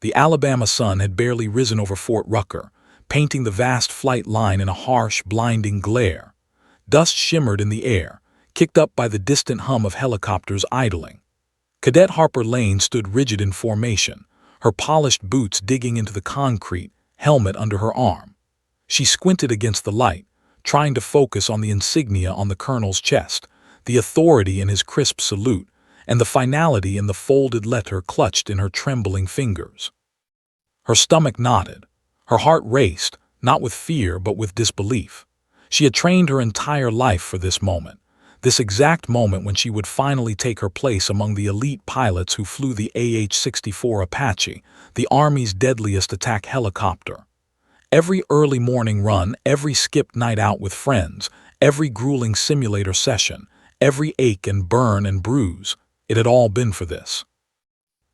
The Alabama sun had barely risen over Fort Rucker, painting the vast flight line in a harsh, blinding glare. Dust shimmered in the air, kicked up by the distant hum of helicopters idling. Cadet Harper Lane stood rigid in formation, her polished boots digging into the concrete, helmet under her arm. She squinted against the light, trying to focus on the insignia on the colonel's chest, the authority in his crisp salute, and the finality in the folded letter clutched in her trembling fingers. Her stomach knotted. Her heart raced, not with fear but with disbelief. She had trained her entire life for this moment, this exact moment when she would finally take her place among the elite pilots who flew the AH-64 Apache, the Army's deadliest attack helicopter. Every early morning run, every skipped night out with friends, every grueling simulator session, every ache and burn and bruise, it had all been for this.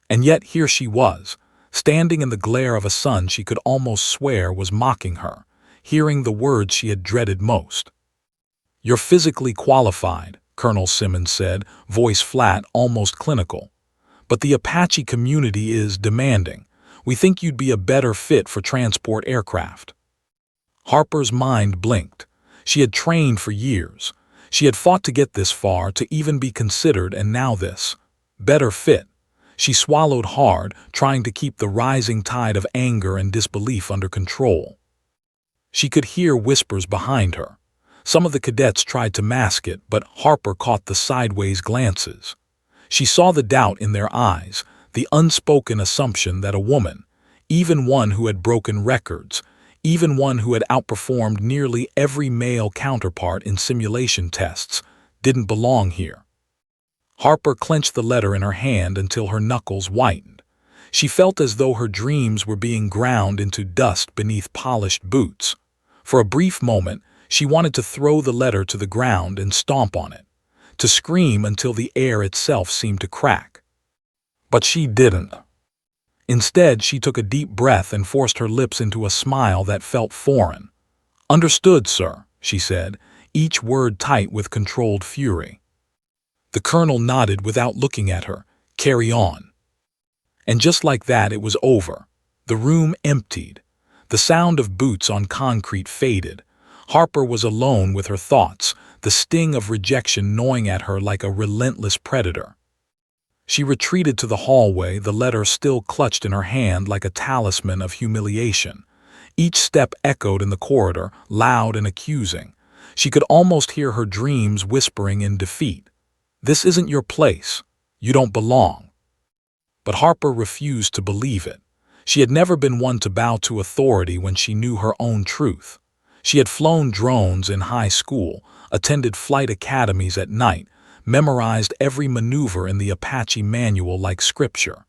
And yet here she was, standing in the glare of a sun she could almost swear was mocking her, hearing the words she had dreaded most. "You're physically qualified," Colonel Simmons said, voice flat, almost clinical. "But the Apache community is demanding. We think you'd be a better fit for transport aircraft." Harper's mind blinked. She had trained for years. She had fought to get this far, to even be considered, and now this. Better fit. She swallowed hard, trying to keep the rising tide of anger and disbelief under control. She could hear whispers behind her. Some of the cadets tried to mask it, but Harper caught the sideways glances. She saw the doubt in their eyes, the unspoken assumption that a woman, even one who had broken records, even one who had outperformed nearly every male counterpart in simulation tests, didn't belong here. Harper clenched the letter in her hand until her knuckles whitened. She felt as though her dreams were being ground into dust beneath polished boots. For a brief moment, she wanted to throw the letter to the ground and stomp on it, to scream until the air itself seemed to crack. But she didn't. Instead, she took a deep breath and forced her lips into a smile that felt foreign. "Understood, sir," she said, each word tight with controlled fury. The colonel nodded without looking at her. "Carry on." And just like that, it was over. The room emptied. The sound of boots on concrete faded. Harper was alone with her thoughts, the sting of rejection gnawing at her like a relentless predator. She retreated to the hallway, the letter still clutched in her hand like a talisman of humiliation. Each step echoed in the corridor, loud and accusing. She could almost hear her dreams whispering in defeat. "This isn't your place. You don't belong." But Harper refused to believe it. She had never been one to bow to authority when she knew her own truth. She had flown drones in high school, attended flight academies at night, memorized every maneuver in the Apache manual like scripture.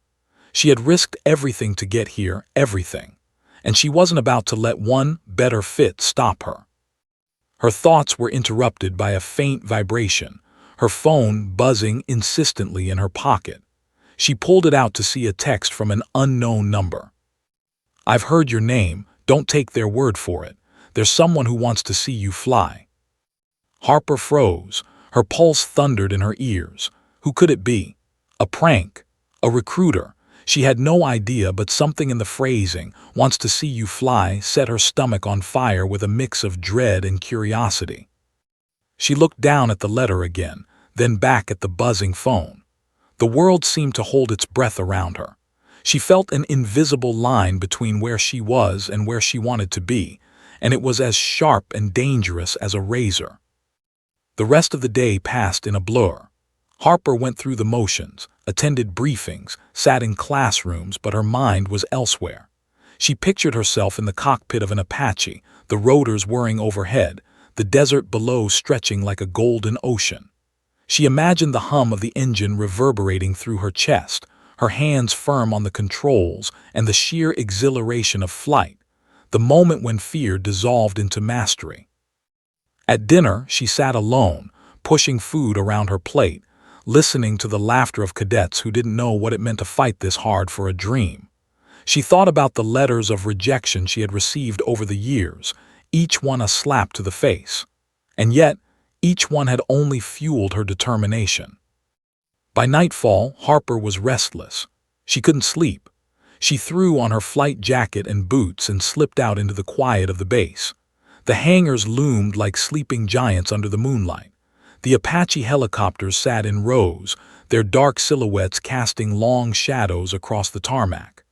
She had risked everything to get here, everything. And she wasn't about to let one better fit stop her. Her thoughts were interrupted by a faint vibration, her phone buzzing insistently in her pocket. She pulled it out to see a text from an unknown number. "I've heard your name. Don't take their word for it. There's someone who wants to see you fly." Harper froze. Her pulse thundered in her ears. Who could it be? A prank? A recruiter? She had no idea, but something in the phrasing, "wants to see you fly," set her stomach on fire with a mix of dread and curiosity. She looked down at the letter again, then back at the buzzing phone. The world seemed to hold its breath around her. She felt an invisible line between where she was and where she wanted to be, and it was as sharp and dangerous as a razor. The rest of the day passed in a blur. Harper went through the motions, attended briefings, sat in classrooms, but her mind was elsewhere. She pictured herself in the cockpit of an Apache, the rotors whirring overhead, the desert below stretching like a golden ocean. She imagined the hum of the engine reverberating through her chest, her hands firm on the controls, and the sheer exhilaration of flight, the moment when fear dissolved into mastery. At dinner, she sat alone, pushing food around her plate, listening to the laughter of cadets who didn't know what it meant to fight this hard for a dream. She thought about the letters of rejection she had received over the years, each one a slap to the face. And yet, each one had only fueled her determination. By nightfall, Harper was restless. She couldn't sleep. She threw on her flight jacket and boots and slipped out into the quiet of the base. The hangars loomed like sleeping giants under the moonlight. The Apache helicopters sat in rows, their dark silhouettes casting long shadows across the tarmac.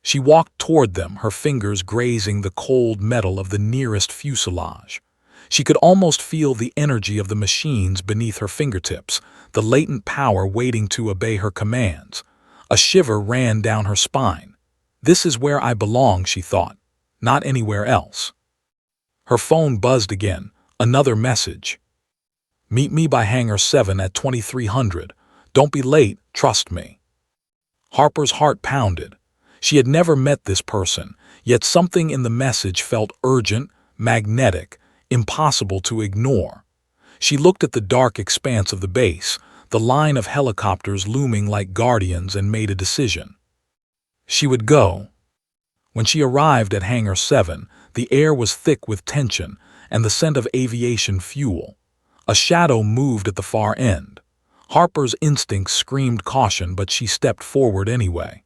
She walked toward them, her fingers grazing the cold metal of the nearest fuselage. She could almost feel the energy of the machines beneath her fingertips, the latent power waiting to obey her commands. A shiver ran down her spine. This is where I belong, she thought, not anywhere else. Her phone buzzed again, another message. Meet me by Hangar 7 at 2300. Don't be late, trust me. Harper's heart pounded. She had never met this person, yet something in the message felt urgent, magnetic, impossible to ignore. She looked at the dark expanse of the base, the line of helicopters looming like guardians, and made a decision. She would go. When she arrived at Hangar 7, the air was thick with tension and the scent of aviation fuel. A shadow moved at the far end. Harper's instincts screamed caution, but she stepped forward anyway.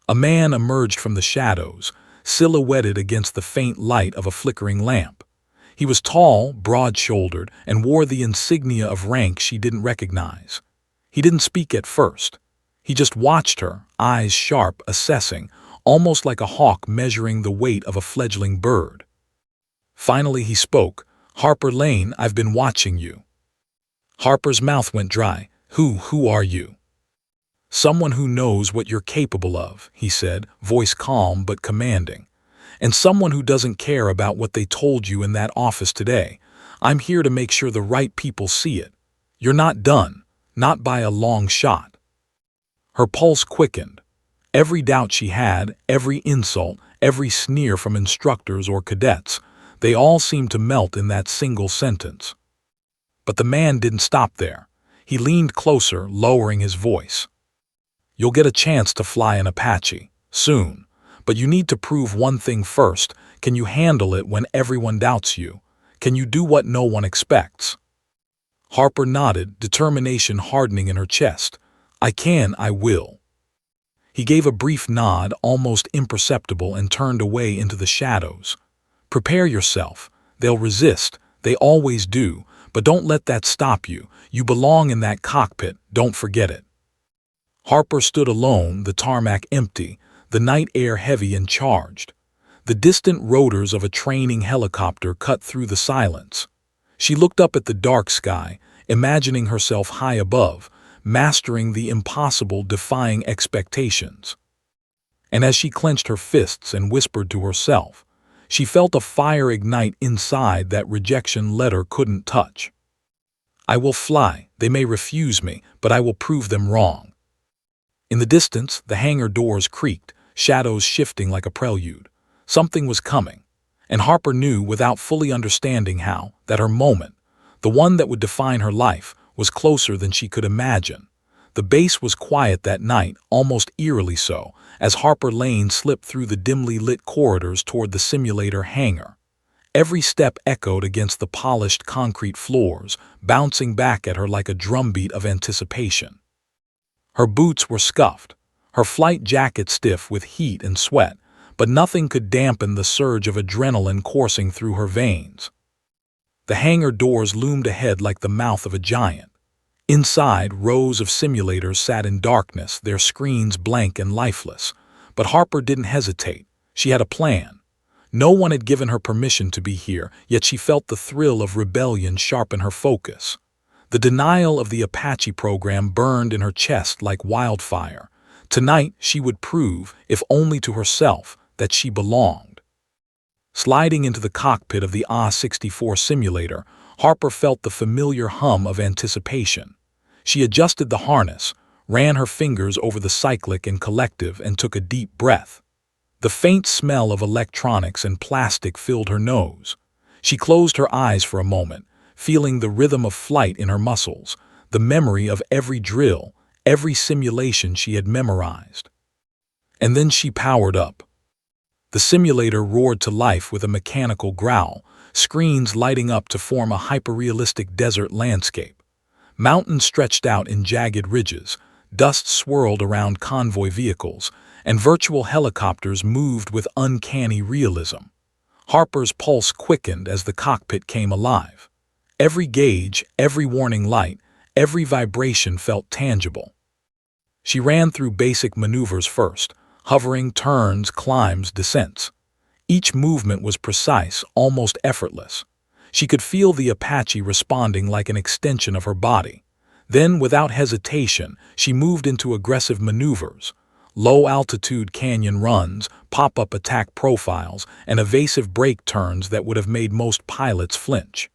A man emerged from the shadows, silhouetted against the faint light of a flickering lamp. He was tall, broad-shouldered, and wore the insignia of rank she didn't recognize. He didn't speak at first. He just watched her, eyes sharp, assessing, almost like a hawk measuring the weight of a fledgling bird. Finally he spoke. "Harper Lane, I've been watching you." Harper's mouth went dry. Who are you?" "Someone who knows what you're capable of," he said, voice calm but commanding. "And someone who doesn't care about what they told you in that office today. I'm here to make sure the right people see it. You're not done, not by a long shot." Her pulse quickened. Every doubt she had, every insult, every sneer from instructors or cadets, they all seemed to melt in that single sentence. But the man didn't stop there. He leaned closer, lowering his voice. "You'll get a chance to fly an Apache, soon. But you need to prove one thing first. Can you handle it when everyone doubts you? Can you do what no one expects?" Harper nodded, determination hardening in her chest. "I can, I will." He gave a brief nod, almost imperceptible, and turned away into the shadows. "Prepare yourself. They'll resist. They always do. But don't let that stop you. You belong in that cockpit. Don't forget it." Harper stood alone, the tarmac empty, the night air heavy and charged. The distant rotors of a training helicopter cut through the silence. She looked up at the dark sky, imagining herself high above, mastering the impossible, defying expectations. And as she clenched her fists and whispered to herself, she felt a fire ignite inside that rejection letter couldn't touch. "I will fly. They may refuse me, but I will prove them wrong." In the distance, the hangar doors creaked, shadows shifting like a prelude. Something was coming, and Harper knew, without fully understanding how, that her moment, the one that would define her life, was closer than she could imagine. The base was quiet that night, almost eerily so, as Harper Lane slipped through the dimly lit corridors toward the simulator hangar. Every step echoed against the polished concrete floors, bouncing back at her like a drumbeat of anticipation. Her boots were scuffed, her flight jacket stiff with heat and sweat, but nothing could dampen the surge of adrenaline coursing through her veins. The hangar doors loomed ahead like the mouth of a giant. Inside, rows of simulators sat in darkness, their screens blank and lifeless. But Harper didn't hesitate. She had a plan. No one had given her permission to be here, yet she felt the thrill of rebellion sharpen her focus. The denial of the Apache program burned in her chest like wildfire. Tonight she would prove, if only to herself, that she belonged. Sliding into the cockpit of the A-64 simulator, Harper felt the familiar hum of anticipation. She adjusted the harness, ran her fingers over the cyclic and collective, and took a deep breath. The faint smell of electronics and plastic filled her nose. She closed her eyes for a moment, feeling the rhythm of flight in her muscles, the memory of every drill, every simulation she had memorized. And then she powered up. The simulator roared to life with a mechanical growl, screens lighting up to form a hyperrealistic desert landscape. Mountains stretched out in jagged ridges, dust swirled around convoy vehicles, and virtual helicopters moved with uncanny realism. Harper's pulse quickened as the cockpit came alive. Every gauge, every warning light, every vibration felt tangible. She ran through basic maneuvers first, hovering, turns, climbs, descents. Each movement was precise, almost effortless. She could feel the Apache responding like an extension of her body. Then, without hesitation, she moved into aggressive maneuvers. Low-altitude canyon runs, pop-up attack profiles, and evasive brake turns that would have made most pilots flinch.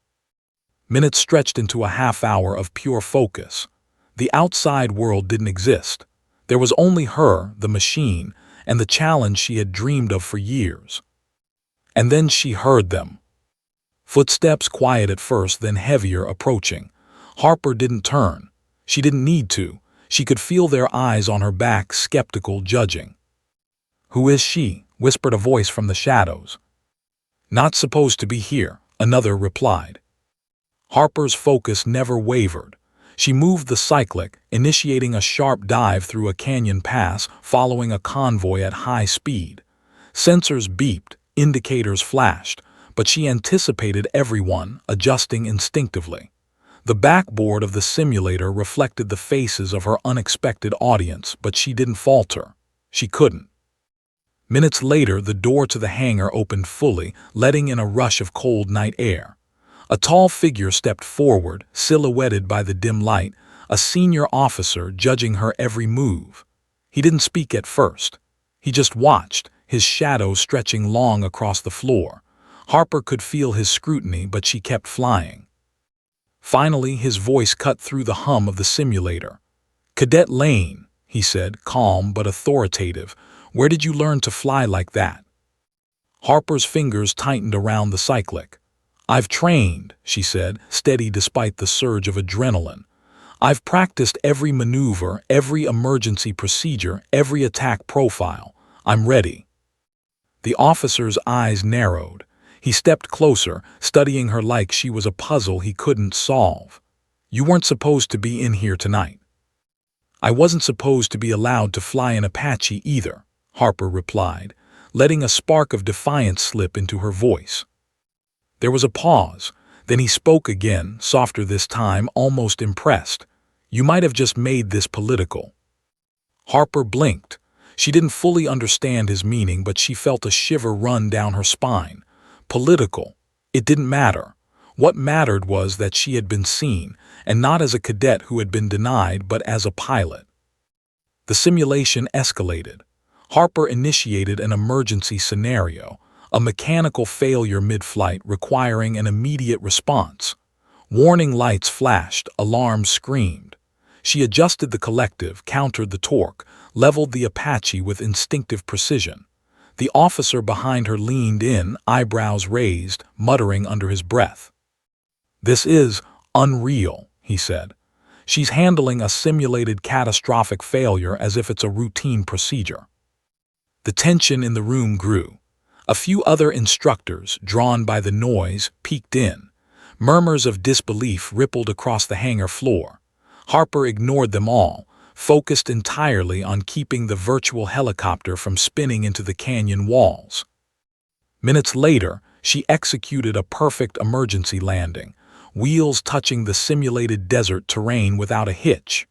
Minutes stretched into a half-hour of pure focus. The outside world didn't exist. There was only her, the machine, and the challenge she had dreamed of for years. And then she heard them. Footsteps, quiet at first, then heavier, approaching. Harper didn't turn. She didn't need to. She could feel their eyes on her back, skeptical, judging. "Who is she?" whispered a voice from the shadows. "Not supposed to be here," another replied. Harper's focus never wavered. She moved the cyclic, initiating a sharp dive through a canyon pass, following a convoy at high speed. Sensors beeped, indicators flashed, but she anticipated everyone, adjusting instinctively. The backboard of the simulator reflected the faces of her unexpected audience, but she didn't falter. She couldn't. Minutes later, the door to the hangar opened fully, letting in a rush of cold night air. A tall figure stepped forward, silhouetted by the dim light, a senior officer judging her every move. He didn't speak at first. He just watched, his shadow stretching long across the floor. Harper could feel his scrutiny, but she kept flying. Finally, his voice cut through the hum of the simulator. "Cadet Lane," he said, calm but authoritative, "where did you learn to fly like that?" Harper's fingers tightened around the cyclic. "I've trained," she said, steady despite the surge of adrenaline. "I've practiced every maneuver, every emergency procedure, every attack profile. I'm ready." The officer's eyes narrowed. He stepped closer, studying her like she was a puzzle he couldn't solve. "You weren't supposed to be in here tonight." "I wasn't supposed to be allowed to fly an Apache either," Harper replied, letting a spark of defiance slip into her voice. There was a pause. Then he spoke again, softer this time, almost impressed. "You might have just made this political." Harper blinked. She didn't fully understand his meaning, but she felt a shiver run down her spine. Political. It didn't matter. What mattered was that she had been seen, and not as a cadet who had been denied, but as a pilot. The simulation escalated. Harper initiated an emergency scenario, a mechanical failure mid-flight requiring an immediate response. Warning lights flashed, alarms screamed. She adjusted the collective, countered the torque, leveled the Apache with instinctive precision. The officer behind her leaned in, eyebrows raised, muttering under his breath. "This is unreal," he said. "She's handling a simulated catastrophic failure as if it's a routine procedure." The tension in the room grew. A few other instructors, drawn by the noise, peeked in. Murmurs of disbelief rippled across the hangar floor. Harper ignored them all, focused entirely on keeping the virtual helicopter from spinning into the canyon walls. Minutes later, she executed a perfect emergency landing, wheels touching the simulated desert terrain without a hitch.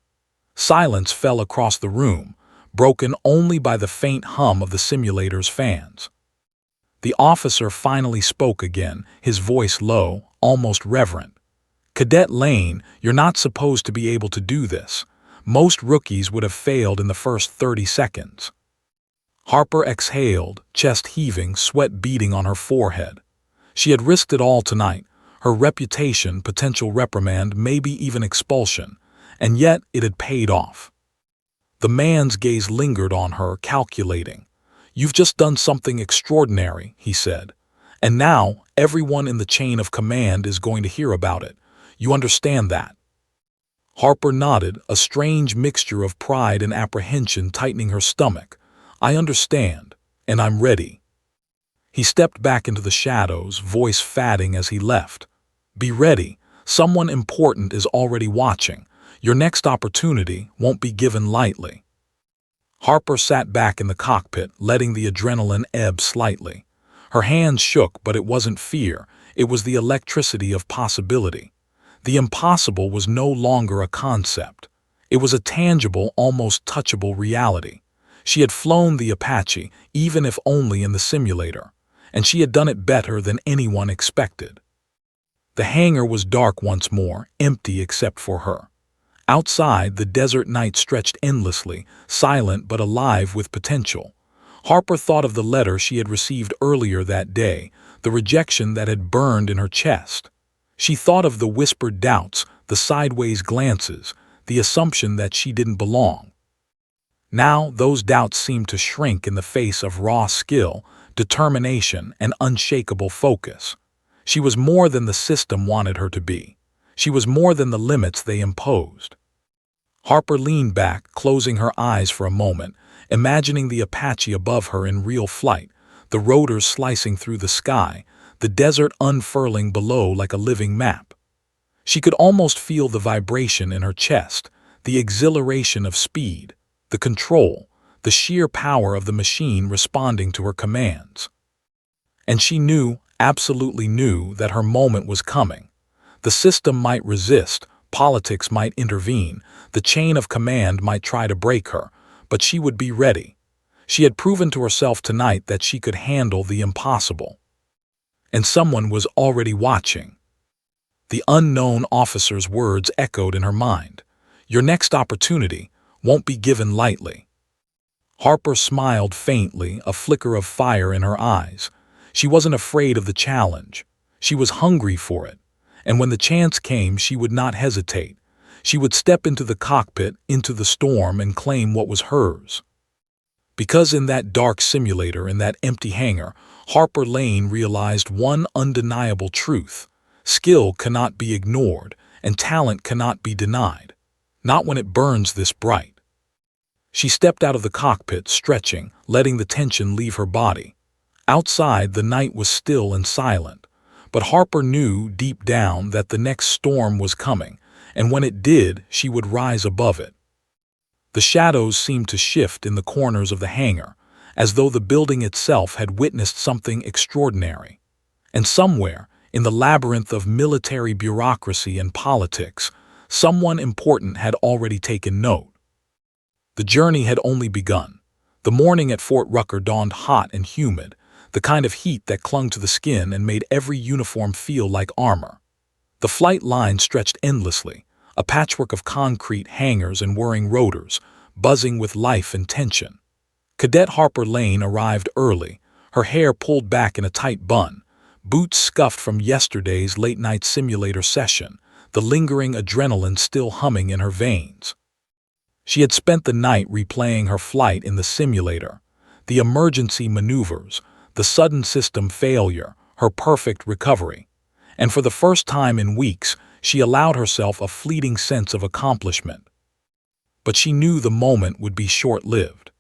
Silence fell across the room, broken only by the faint hum of the simulator's fans. The officer finally spoke again, his voice low, almost reverent. "Cadet Lane, you're not supposed to be able to do this. Most rookies would have failed in the first 30 seconds. Harper exhaled, chest heaving, sweat beading on her forehead. She had risked it all tonight, her reputation, potential reprimand, maybe even expulsion, and yet it had paid off. The man's gaze lingered on her, calculating. "You've just done something extraordinary," he said. "And now everyone in the chain of command is going to hear about it. You understand that?" Harper nodded, a strange mixture of pride and apprehension tightening her stomach. "I understand, and I'm ready." He stepped back into the shadows, voice fatting as he left. "Be ready. Someone important is already watching. Your next opportunity won't be given lightly." Harper sat back in the cockpit, letting the adrenaline ebb slightly. Her hands shook, but it wasn't fear. It was the electricity of possibility. The impossible was no longer a concept. It was a tangible, almost touchable reality. She had flown the Apache, even if only in the simulator, and she had done it better than anyone expected. The hangar was dark once more, empty except for her. Outside, the desert night stretched endlessly, silent but alive with potential. Harper thought of the letter she had received earlier that day, the rejection that had burned in her chest. She thought of the whispered doubts, the sideways glances, the assumption that she didn't belong. Now, those doubts seemed to shrink in the face of raw skill, determination, and unshakable focus. She was more than the system wanted her to be. She was more than the limits they imposed. Harper leaned back, closing her eyes for a moment, imagining the Apache above her in real flight, the rotors slicing through the sky, the desert unfurling below like a living map. She could almost feel the vibration in her chest, the exhilaration of speed, the control, the sheer power of the machine responding to her commands. And she knew, absolutely knew, that her moment was coming. The system might resist, politics might intervene, the chain of command might try to break her, but she would be ready. She had proven to herself tonight that she could handle the impossible. And someone was already watching. The unknown officer's words echoed in her mind. Your next opportunity won't be given lightly. Harper smiled faintly, a flicker of fire in her eyes. She wasn't afraid of the challenge. She was hungry for it. And when the chance came, she would not hesitate. She would step into the cockpit, into the storm, and claim what was hers. Because in that dark simulator, in that empty hangar, Harper Lane realized one undeniable truth. Skill cannot be ignored, and talent cannot be denied. Not when it burns this bright. She stepped out of the cockpit, stretching, letting the tension leave her body. Outside, the night was still and silent. But Harper knew deep down that the next storm was coming, and when it did, she would rise above it. The shadows seemed to shift in the corners of the hangar, as though the building itself had witnessed something extraordinary. And somewhere, in the labyrinth of military bureaucracy and politics, someone important had already taken note. The journey had only begun. The morning at Fort Rucker dawned hot and humid, the kind of heat that clung to the skin and made every uniform feel like armor. The flight line stretched endlessly, a patchwork of concrete hangars and whirring rotors, buzzing with life and tension. Cadet Harper Lane arrived early, her hair pulled back in a tight bun, boots scuffed from yesterday's late-night simulator session, the lingering adrenaline still humming in her veins. She had spent the night replaying her flight in the simulator, the emergency maneuvers, the sudden system failure, her perfect recovery. And for the first time in weeks, she allowed herself a fleeting sense of accomplishment. But she knew the moment would be short-lived.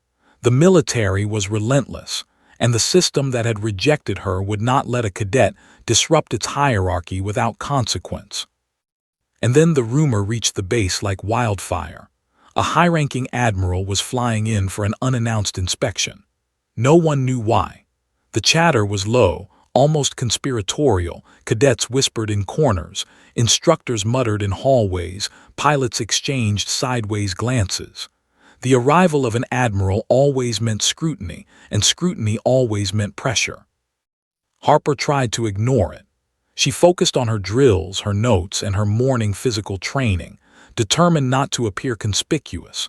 The military was relentless, and the system that had rejected her would not let a cadet disrupt its hierarchy without consequence. And then the rumor reached the base like wildfire. A high-ranking admiral was flying in for an unannounced inspection. No one knew why. The chatter was low, almost conspiratorial. Cadets whispered in corners, instructors muttered in hallways, pilots exchanged sideways glances. The arrival of an admiral always meant scrutiny, and scrutiny always meant pressure. Harper tried to ignore it. She focused on her drills, her notes, and her morning physical training, determined not to appear conspicuous.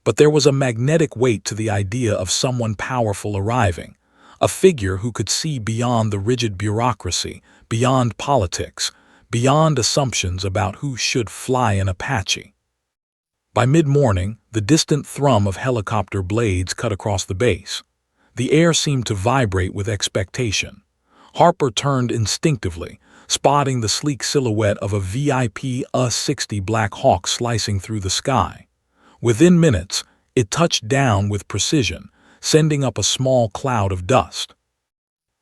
But there was a magnetic weight to the idea of someone powerful arriving, a figure who could see beyond the rigid bureaucracy, beyond politics, beyond assumptions about who should fly an Apache. By mid-morning, the distant thrum of helicopter blades cut across the base. The air seemed to vibrate with expectation. Harper turned instinctively, spotting the sleek silhouette of a VIP A-60 Black Hawk slicing through the sky. Within minutes, it touched down with precision, sending up a small cloud of dust.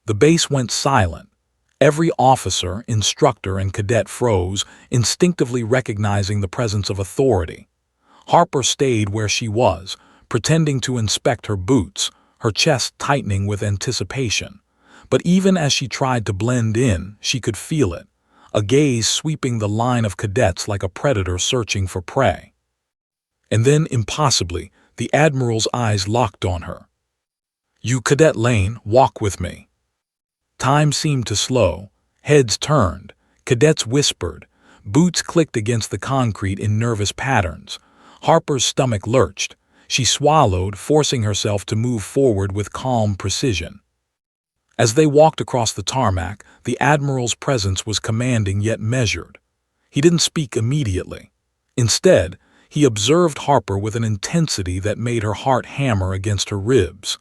The base went silent. Every officer, instructor, and cadet froze, instinctively recognizing the presence of authority. Harper stayed where she was, pretending to inspect her boots, her chest tightening with anticipation. But even as she tried to blend in, she could feel it, a gaze sweeping the line of cadets like a predator searching for prey. And then, impossibly, the Admiral's eyes locked on her. "You, Cadet Lane, walk with me." Time seemed to slow, heads turned, cadets whispered, boots clicked against the concrete in nervous patterns. Harper's stomach lurched. She swallowed, forcing herself to move forward with calm precision. As they walked across the tarmac, the Admiral's presence was commanding yet measured. He didn't speak immediately. Instead, he observed Harper with an intensity that made her heart hammer against her ribs.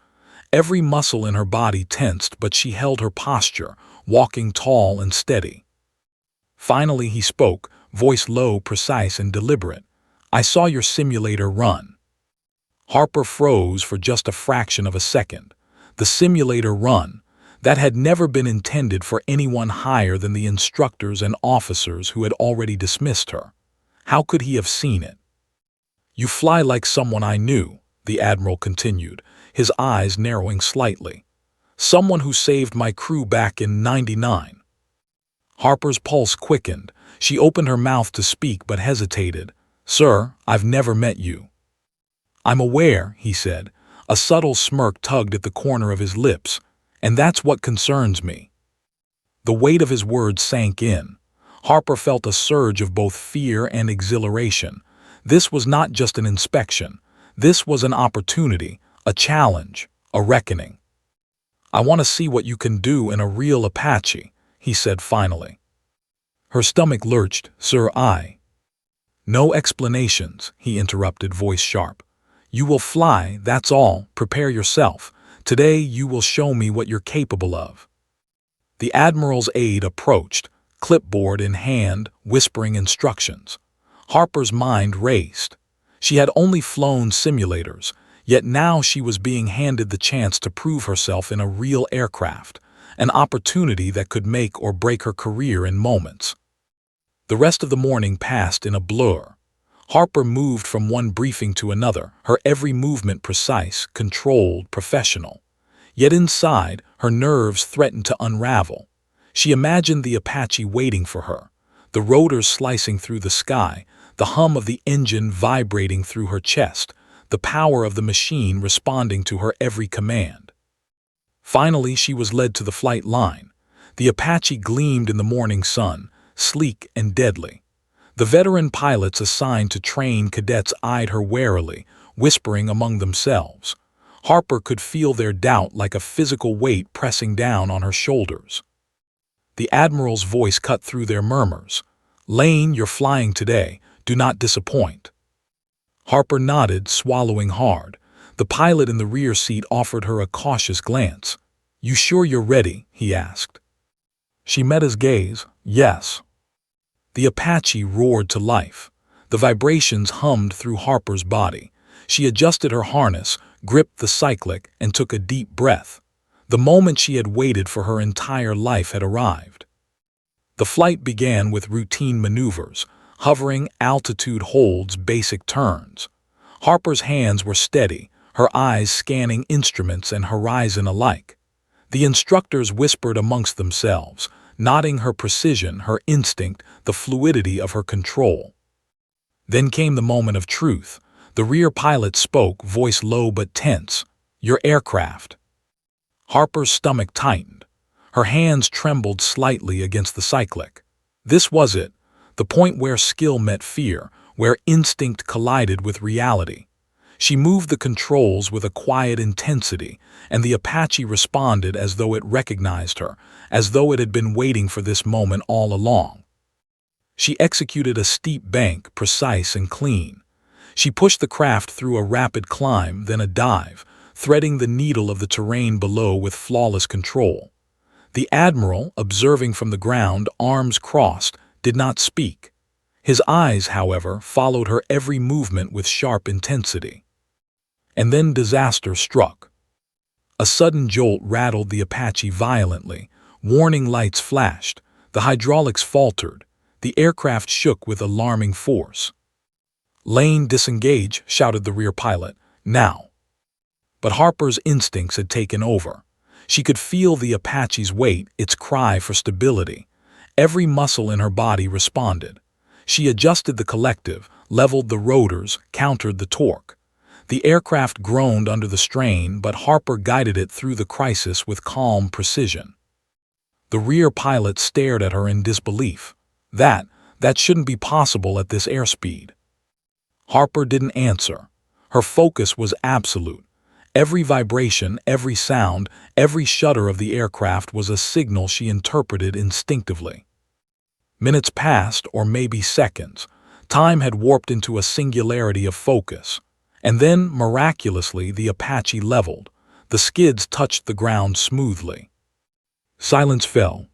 Every muscle in her body tensed, but she held her posture, walking tall and steady. Finally he spoke, voice low, precise, and deliberate. "I saw your simulator run." Harper froze for just a fraction of a second. The simulator run, that had never been intended for anyone higher than the instructors and officers who had already dismissed her. How could he have seen it? "You fly like someone I knew," the Admiral continued, his eyes narrowing slightly. "Someone who saved my crew back in '99. Harper's pulse quickened. She opened her mouth to speak but hesitated. "Sir, I've never met you." "I'm aware," he said. A subtle smirk tugged at the corner of his lips. "And that's what concerns me." The weight of his words sank in. Harper felt a surge of both fear and exhilaration. This was not just an inspection. This was an opportunity, a challenge, a reckoning. "I want to see what you can do in a real Apache," he said finally. Her stomach lurched. "Sir, No explanations," he interrupted, voice sharp. "You will fly, that's all. Prepare yourself. Today you will show me what you're capable of." The Admiral's aide approached, clipboard in hand, whispering instructions. Harper's mind raced. She had only flown simulators, yet now she was being handed the chance to prove herself in a real aircraft, an opportunity that could make or break her career in moments. The rest of the morning passed in a blur. Harper moved from one briefing to another, her every movement precise, controlled, professional. Yet inside, her nerves threatened to unravel. She imagined the Apache waiting for her, the rotors slicing through the sky, the hum of the engine vibrating through her chest, the power of the machine responding to her every command. Finally, she was led to the flight line. The Apache gleamed in the morning sun, sleek and deadly. The veteran pilots assigned to train cadets eyed her warily, whispering among themselves. Harper could feel their doubt like a physical weight pressing down on her shoulders. The Admiral's voice cut through their murmurs. "Lane, you're flying today. Do not disappoint." Harper nodded, swallowing hard. The pilot in the rear seat offered her a cautious glance. "You sure you're ready?" he asked. She met his gaze. "Yes." The Apache roared to life. The vibrations hummed through Harper's body. She adjusted her harness, gripped the cyclic, and took a deep breath. The moment she had waited for her entire life had arrived. The flight began with routine maneuvers, hovering, altitude holds, basic turns. Harper's hands were steady, her eyes scanning instruments and horizon alike. The instructors whispered amongst themselves, nodding her precision, her instinct, the fluidity of her control. Then came the moment of truth. The rear pilot spoke, voice low but tense. "Your aircraft." Harper's stomach tightened. Her hands trembled slightly against the cyclic. This was it, the point where skill met fear, where instinct collided with reality. She moved the controls with a quiet intensity, and the Apache responded as though it recognized her, as though it had been waiting for this moment all along. She executed a steep bank, precise and clean. She pushed the craft through a rapid climb, then a dive, threading the needle of the terrain below with flawless control. The Admiral, observing from the ground, arms crossed, did not speak. His eyes, however, followed her every movement with sharp intensity. And then disaster struck. A sudden jolt rattled the Apache violently. Warning lights flashed. The hydraulics faltered. The aircraft shook with alarming force. "Lane, disengage," shouted the rear pilot. Now. But Harper's instincts had taken over. She could feel the Apache's weight, its cry for stability. Every muscle in her body responded. She adjusted the collective, leveled the rotors, countered the torque. The aircraft groaned under the strain, but Harper guided it through the crisis with calm precision. The rear pilot stared at her in disbelief. That shouldn't be possible at this airspeed. Harper didn't answer. Her focus was absolute. Every vibration, every sound, every shudder of the aircraft was a signal she interpreted instinctively. Minutes passed, or maybe seconds. Time had warped into a singularity of focus. And then, miraculously, the Apache leveled. The skids touched the ground smoothly. Silence fell.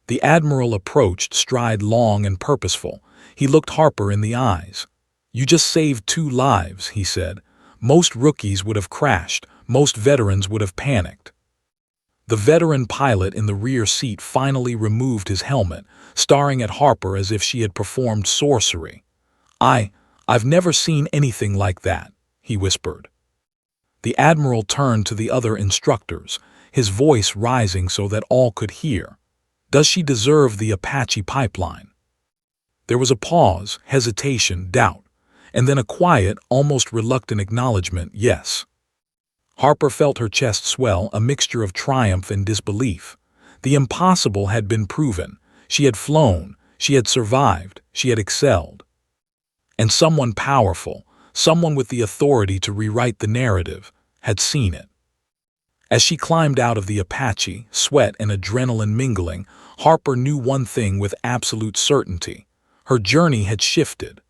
The Admiral approached, stride long and purposeful. He looked Harper in the eyes. "You just saved 2 lives," he said. "Most rookies would have crashed. Most veterans would have panicked." The veteran pilot in the rear seat finally removed his helmet, staring at Harper as if she had performed sorcery. I've never seen anything like that," he whispered. The Admiral turned to the other instructors, his voice rising so that all could hear. "Does she deserve the Apache pipeline?" There was a pause, hesitation, doubt, and then a quiet, almost reluctant acknowledgement, "Yes." Harper felt her chest swell, a mixture of triumph and disbelief. The impossible had been proven. She had flown, she had survived, she had excelled. And someone powerful, someone with the authority to rewrite the narrative, had seen it. As she climbed out of the Apache, sweat and adrenaline mingling, Harper knew one thing with absolute certainty. Her journey had shifted.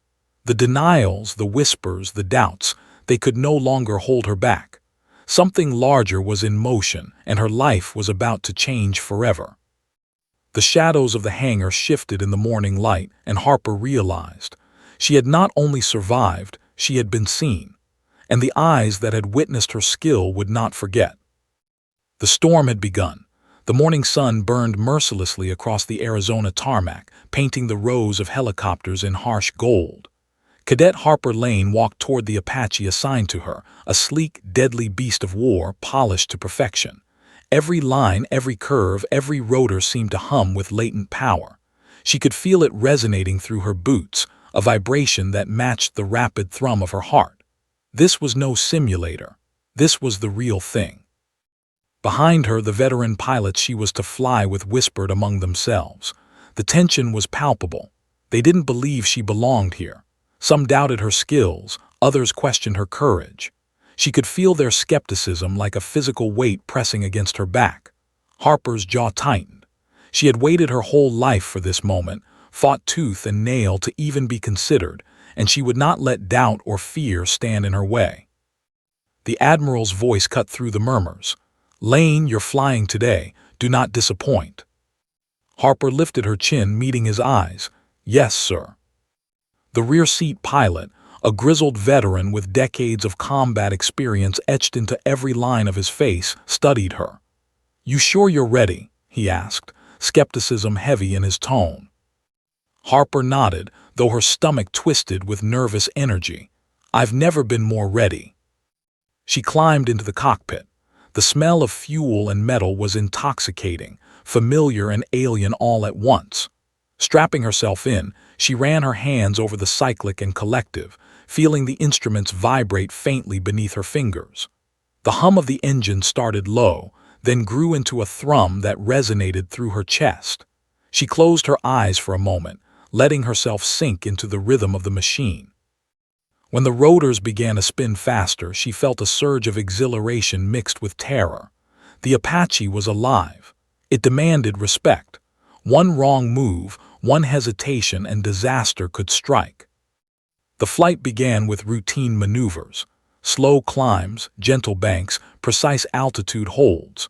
The denials, the whispers, the doubts, they could no longer hold her back. Something larger was in motion, and her life was about to change forever. The shadows of the hangar shifted in the morning light, and Harper realized she had not only survived, she had been seen, and the eyes that had witnessed her skill would not forget. The storm had begun. The morning sun burned mercilessly across the Arizona tarmac, painting the rows of helicopters in harsh gold. Cadet Harper Lane walked toward the Apache assigned to her, a sleek, deadly beast of war polished to perfection. Every line, every curve, every rotor seemed to hum with latent power. She could feel it resonating through her boots, a vibration that matched the rapid thrum of her heart. This was no simulator. This was the real thing. Behind her, the veteran pilots she was to fly with whispered among themselves. The tension was palpable. They didn't believe she belonged here. Some doubted her skills, others questioned her courage. She could feel their skepticism like a physical weight pressing against her back. Harper's jaw tightened. She had waited her whole life for this moment, fought tooth and nail to even be considered, and she would not let doubt or fear stand in her way. The Admiral's voice cut through the murmurs. "Lane, you're flying today. Do not disappoint." Harper lifted her chin, meeting his eyes. "Yes, sir." The rear seat pilot, a grizzled veteran with decades of combat experience etched into every line of his face, studied her. "You sure you're ready?" he asked, skepticism heavy in his tone. Harper nodded, though her stomach twisted with nervous energy. "I've never been more ready." She climbed into the cockpit. The smell of fuel and metal was intoxicating, familiar and alien all at once. Strapping herself in, she ran her hands over the cyclic and collective, feeling the instruments vibrate faintly beneath her fingers. The hum of the engine started low, then grew into a thrum that resonated through her chest. She closed her eyes for a moment, letting herself sink into the rhythm of the machine. When the rotors began to spin faster, she felt a surge of exhilaration mixed with terror. The Apache was alive. It demanded respect. One wrong move, one hesitation, and disaster could strike. The flight began with routine maneuvers. Slow climbs, gentle banks, precise altitude holds.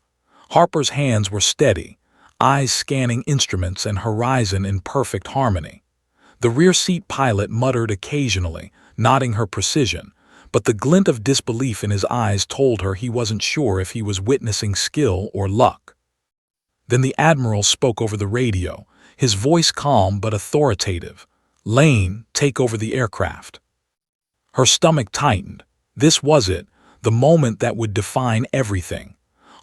Harper's hands were steady, eyes scanning instruments and horizon in perfect harmony. The rear seat pilot muttered occasionally, nodding her precision, but the glint of disbelief in his eyes told her he wasn't sure if he was witnessing skill or luck. Then the Admiral spoke over the radio, his voice calm but authoritative. "Lane, take over the aircraft." Her stomach tightened. This was it, the moment that would define everything.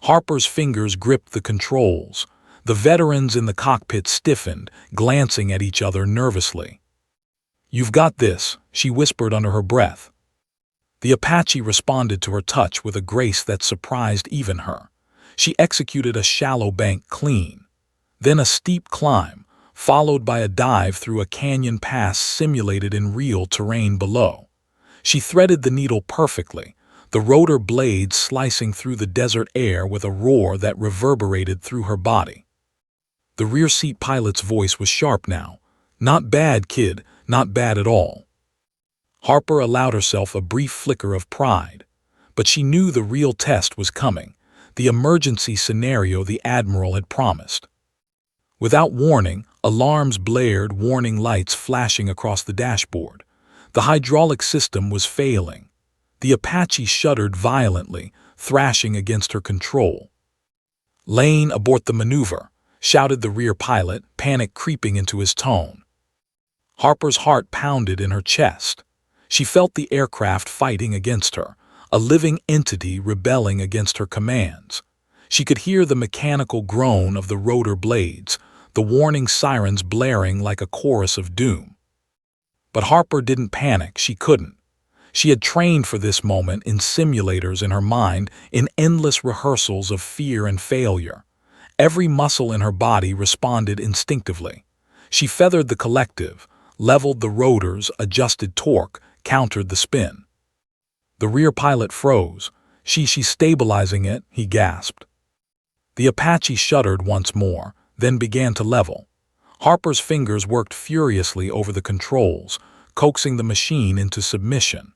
Harper's fingers gripped the controls. The veterans in the cockpit stiffened, glancing at each other nervously. "You've got this," she whispered under her breath. The Apache responded to her touch with a grace that surprised even her. She executed a shallow bank clean, then a steep climb, followed by a dive through a canyon pass simulated in real terrain below. She threaded the needle perfectly, the rotor blades slicing through the desert air with a roar that reverberated through her body. The rear seat pilot's voice was sharp now. "Not bad, kid, not bad at all." Harper allowed herself a brief flicker of pride, but she knew the real test was coming, the emergency scenario the Admiral had promised. Without warning, alarms blared, warning lights flashing across the dashboard. The hydraulic system was failing. The Apache shuddered violently, thrashing against her control. "Lane, abort the maneuver," shouted the rear pilot, panic creeping into his tone. Harper's heart pounded in her chest. She felt the aircraft fighting against her, a living entity rebelling against her commands. She could hear the mechanical groan of the rotor blades, the warning sirens blaring like a chorus of doom. But Harper didn't panic, she couldn't. She had trained for this moment in simulators in her mind, in endless rehearsals of fear and failure. Every muscle in her body responded instinctively. She feathered the collective, leveled the rotors, adjusted torque, countered the spin. The rear pilot froze. She's stabilizing it," he gasped. The Apache shuddered once more, then began to level. Harper's fingers worked furiously over the controls, coaxing the machine into submission.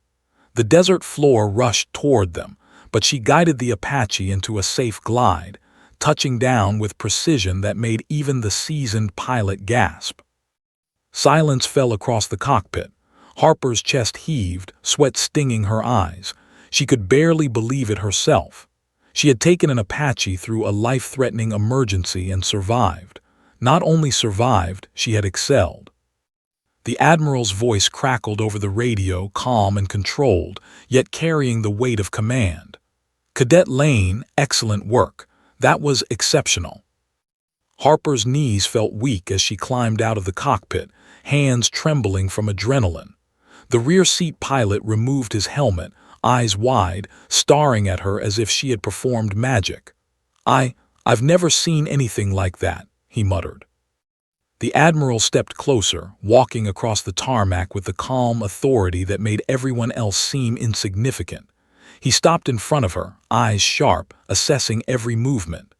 The desert floor rushed toward them, but she guided the Apache into a safe glide, touching down with precision that made even the seasoned pilot gasp. Silence fell across the cockpit. Harper's chest heaved, sweat stinging her eyes. She could barely believe it herself. She had taken an Apache through a life-threatening emergency and survived. Not only survived, she had excelled. The Admiral's voice crackled over the radio, calm and controlled, yet carrying the weight of command. "Cadet Lane, excellent work. That was exceptional." Harper's knees felt weak as she climbed out of the cockpit, hands trembling from adrenaline. The rear seat pilot removed his helmet, eyes wide, staring at her as if she had performed magic. I've never seen anything like that," he muttered. The Admiral stepped closer, walking across the tarmac with the calm authority that made everyone else seem insignificant. He stopped in front of her, eyes sharp, assessing every movement.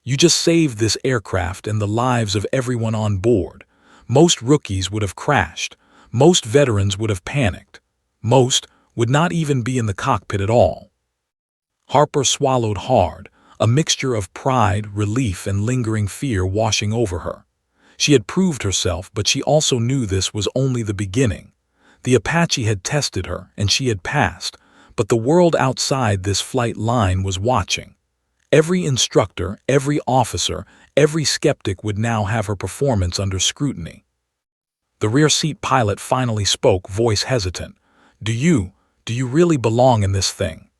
"You just saved this aircraft and the lives of everyone on board. Most rookies would have crashed. Most veterans would have panicked. Most would not even be in the cockpit at all." Harper swallowed hard, a mixture of pride, relief, and lingering fear washing over her. She had proved herself, but she also knew this was only the beginning. The Apache had tested her, and she had passed, but the world outside this flight line was watching. Every instructor, every officer, every skeptic would now have her performance under scrutiny. The rear seat pilot finally spoke, voice hesitant. Do you really belong in this thing?"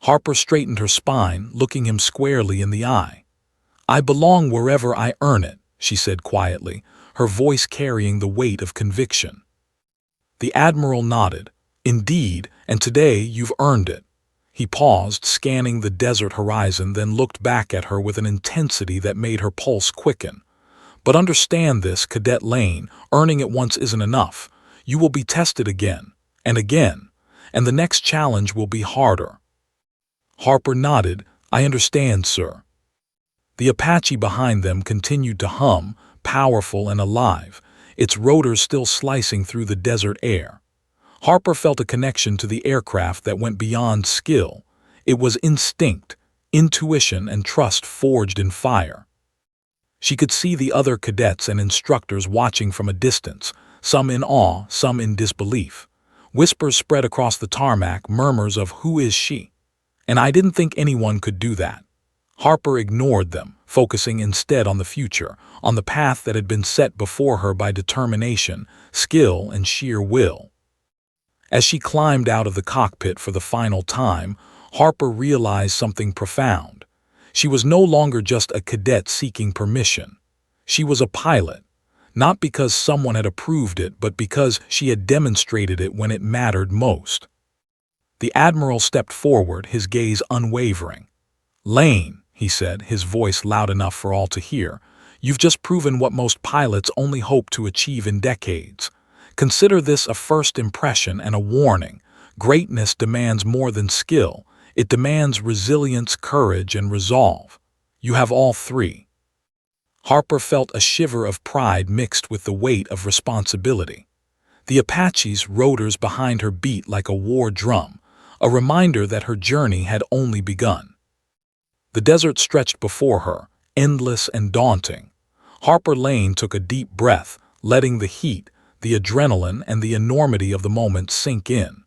Harper straightened her spine, looking him squarely in the eye. "I belong wherever I earn it," she said quietly, her voice carrying the weight of conviction. The Admiral nodded. "Indeed, and today you've earned it." He paused, scanning the desert horizon, then looked back at her with an intensity that made her pulse quicken. "But understand this, Cadet Lane, earning it once isn't enough. You will be tested again, and again, and the next challenge will be harder." Harper nodded. "I understand, sir." The Apache behind them continued to hum, powerful and alive, its rotors still slicing through the desert air. Harper felt a connection to the aircraft that went beyond skill. It was instinct, intuition, and trust forged in fire. She could see the other cadets and instructors watching from a distance, some in awe, some in disbelief. Whispers spread across the tarmac, murmurs of "Who is she?" And I didn't think anyone could do that. Harper ignored them, focusing instead on the future, on the path that had been set before her by determination, skill, and sheer will. As she climbed out of the cockpit for the final time, Harper realized something profound. She was no longer just a cadet seeking permission. She was a pilot, not because someone had approved it, but because she had demonstrated it when it mattered most. The Admiral stepped forward, his gaze unwavering. "Lane," he said, his voice loud enough for all to hear, "you've just proven what most pilots only hope to achieve in decades. Consider this a first impression and a warning. Greatness demands more than skill. It demands resilience, courage, and resolve. You have all three." Harper felt a shiver of pride mixed with the weight of responsibility. The Apache's rotors behind her beat like a war drum, a reminder that her journey had only begun. The desert stretched before her, endless and daunting. Harper Lane took a deep breath, letting the heat, the adrenaline, and the enormity of the moment sink in.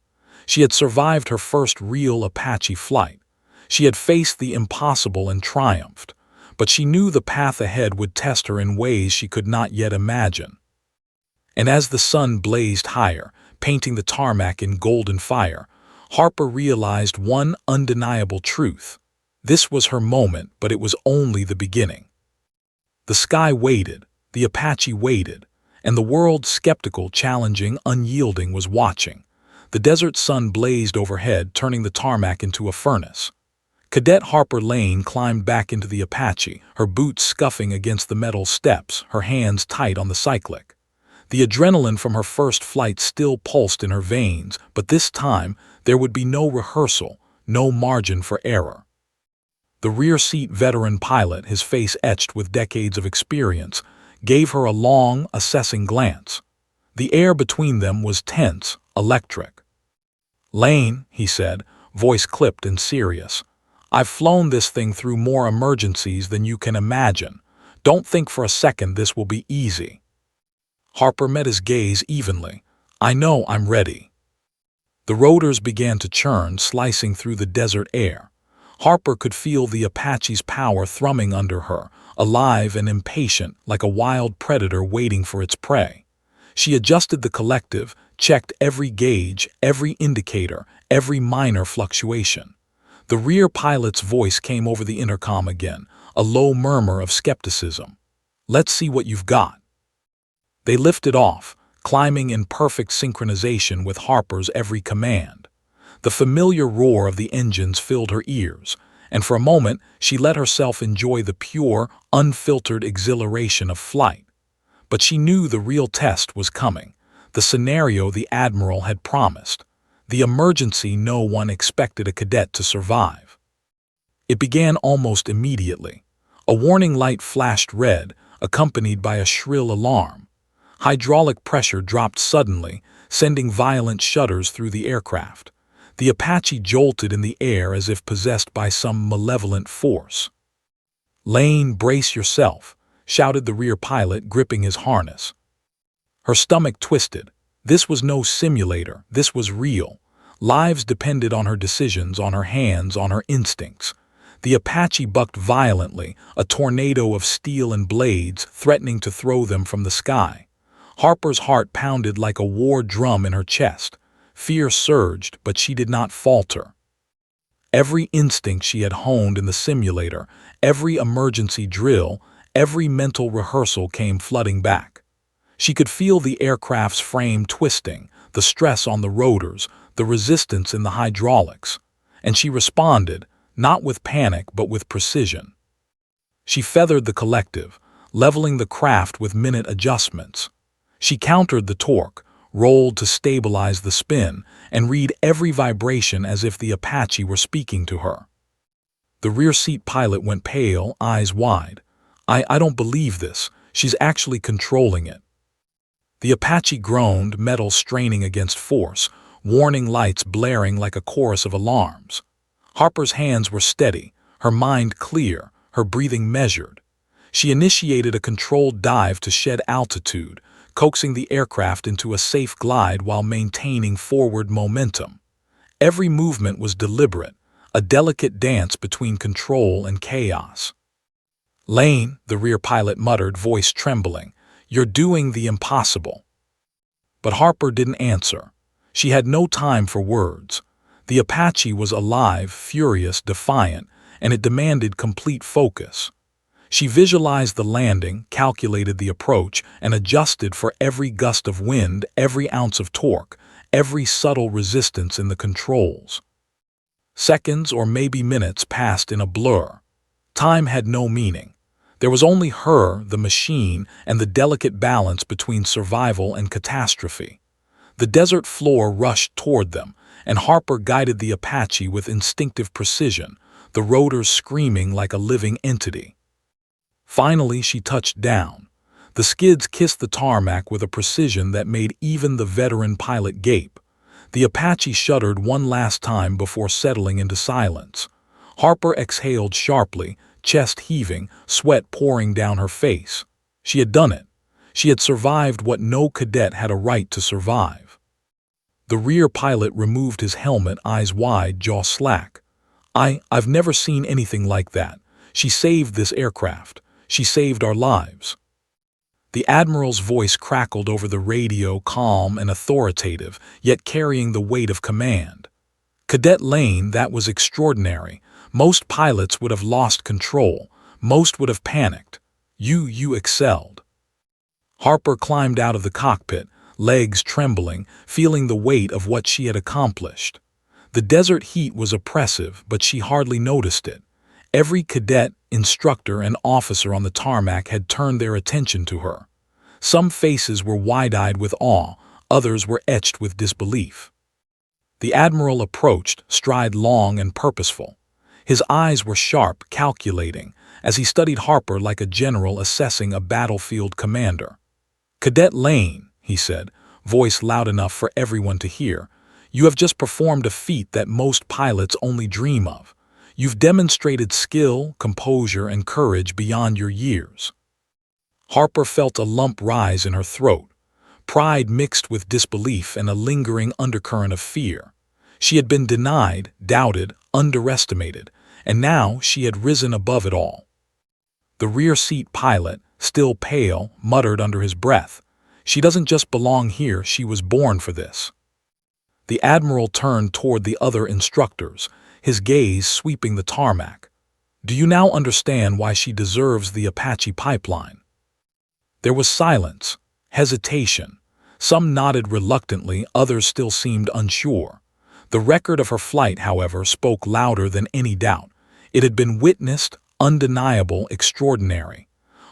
She had survived her first real Apache flight. She had faced the impossible and triumphed, but she knew the path ahead would test her in ways she could not yet imagine. And as the sun blazed higher, painting the tarmac in golden fire, Harper realized one undeniable truth. This was her moment, but it was only the beginning. The sky waited, the Apache waited, and the world, skeptical, challenging, unyielding, was watching. The desert sun blazed overhead, turning the tarmac into a furnace. Cadet Harper Lane climbed back into the Apache, her boots scuffing against the metal steps, her hands tight on the cyclic. The adrenaline from her first flight still pulsed in her veins, but this time there would be no rehearsal, no margin for error. The rear seat veteran pilot, his face etched with decades of experience, gave her a long, assessing glance. The air between them was tense, electric. "Lane," he said, voice clipped and serious, "I've flown this thing through more emergencies than you can imagine. Don't think for a second this will be easy." Harper met his gaze evenly. "I know I'm ready." The rotors began to churn, slicing through the desert air. Harper could feel the Apache's power thrumming under her, alive and impatient, like a wild predator waiting for its prey. She adjusted the collective, checked every gauge, every indicator, every minor fluctuation. The rear pilot's voice came over the intercom again, a low murmur of skepticism. "Let's see what you've got." They lifted off, climbing in perfect synchronization with Harper's every command. The familiar roar of the engines filled her ears, and for a moment she let herself enjoy the pure, unfiltered exhilaration of flight. But she knew the real test was coming, the scenario the Admiral had promised, the emergency no one expected a cadet to survive. It began almost immediately. A warning light flashed red, accompanied by a shrill alarm. Hydraulic pressure dropped suddenly, sending violent shudders through the aircraft. The Apache jolted in the air as if possessed by some malevolent force. "Lane, brace yourself," shouted the rear pilot, gripping his harness. Her stomach twisted. This was no simulator, this was real. Lives depended on her decisions, on her hands, on her instincts. The Apache bucked violently, a tornado of steel and blades threatening to throw them from the sky. Harper's heart pounded like a war drum in her chest. Fear surged, but she did not falter. Every instinct she had honed in the simulator, every emergency drill, every mental rehearsal came flooding back. She could feel the aircraft's frame twisting, the stress on the rotors, the resistance in the hydraulics, and she responded, not with panic but with precision. She feathered the collective, leveling the craft with minute adjustments. She countered the torque, rolled to stabilize the spin, and read every vibration as if the Apache were speaking to her. The rear seat pilot went pale, eyes wide. I don't believe this. She's actually controlling it." The Apache groaned, metal straining against force, warning lights blaring like a chorus of alarms. Harper's hands were steady, her mind clear, her breathing measured. She initiated a controlled dive to shed altitude, coaxing the aircraft into a safe glide while maintaining forward momentum. Every movement was deliberate, a delicate dance between control and chaos. "Lane," the rear pilot muttered, voice trembling, "you're doing the impossible." But Harper didn't answer. She had no time for words. The Apache was alive, furious, defiant, and it demanded complete focus. She visualized the landing, calculated the approach, and adjusted for every gust of wind, every ounce of torque, every subtle resistance in the controls. Seconds or maybe minutes passed in a blur. Time had no meaning. There was only her, the machine, and the delicate balance between survival and catastrophe. The desert floor rushed toward them, and Harper guided the Apache with instinctive precision, the rotors screaming like a living entity. Finally, she touched down. The skids kissed the tarmac with a precision that made even the veteran pilot gape. The Apache shuddered one last time before settling into silence. Harper exhaled sharply, chest heaving, sweat pouring down her face. She had done it. She had survived what no cadet had a right to survive. The rear pilot removed his helmet, eyes wide, jaw slack. I've never seen anything like that. She saved this aircraft. She saved our lives. The Admiral's voice crackled over the radio, calm and authoritative, yet carrying the weight of command. Cadet Lane, that was extraordinary. Most pilots would have lost control. Most would have panicked. You excelled. Harper climbed out of the cockpit, legs trembling, feeling the weight of what she had accomplished. The desert heat was oppressive, but she hardly noticed it. Every cadet, instructor, and officer on the tarmac had turned their attention to her. Some faces were wide-eyed with awe, others were etched with disbelief. The Admiral approached, stride long and purposeful. His eyes were sharp, calculating, as he studied Harper like a general assessing a battlefield commander. "Cadet Lane," he said, voice loud enough for everyone to hear, "you have just performed a feat that most pilots only dream of. You've demonstrated skill, composure, and courage beyond your years." Harper felt a lump rise in her throat, pride mixed with disbelief and a lingering undercurrent of fear. She had been denied, doubted, underestimated, and now she had risen above it all. The rear seat pilot, still pale, muttered under his breath, "She doesn't just belong here, she was born for this." The Admiral turned toward the other instructors, his gaze sweeping the tarmac. "Do you now understand why she deserves the Apache pipeline?" There was silence, hesitation. Some nodded reluctantly, others still seemed unsure. The record of her flight, however, spoke louder than any doubt. It had been witnessed, undeniable, extraordinary.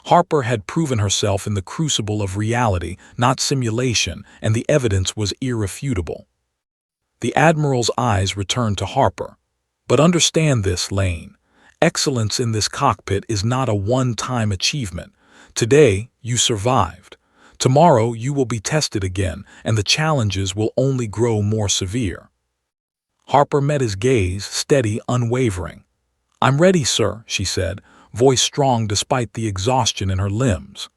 Harper had proven herself in the crucible of reality, not simulation, and the evidence was irrefutable. The Admiral's eyes returned to Harper. "But understand this, Lane. Excellence in this cockpit is not a one-time achievement. Today, you survived. Tomorrow, you will be tested again, and the challenges will only grow more severe." Harper met his gaze, steady, unwavering. "I'm ready, sir," she said, voice strong despite the exhaustion in her limbs.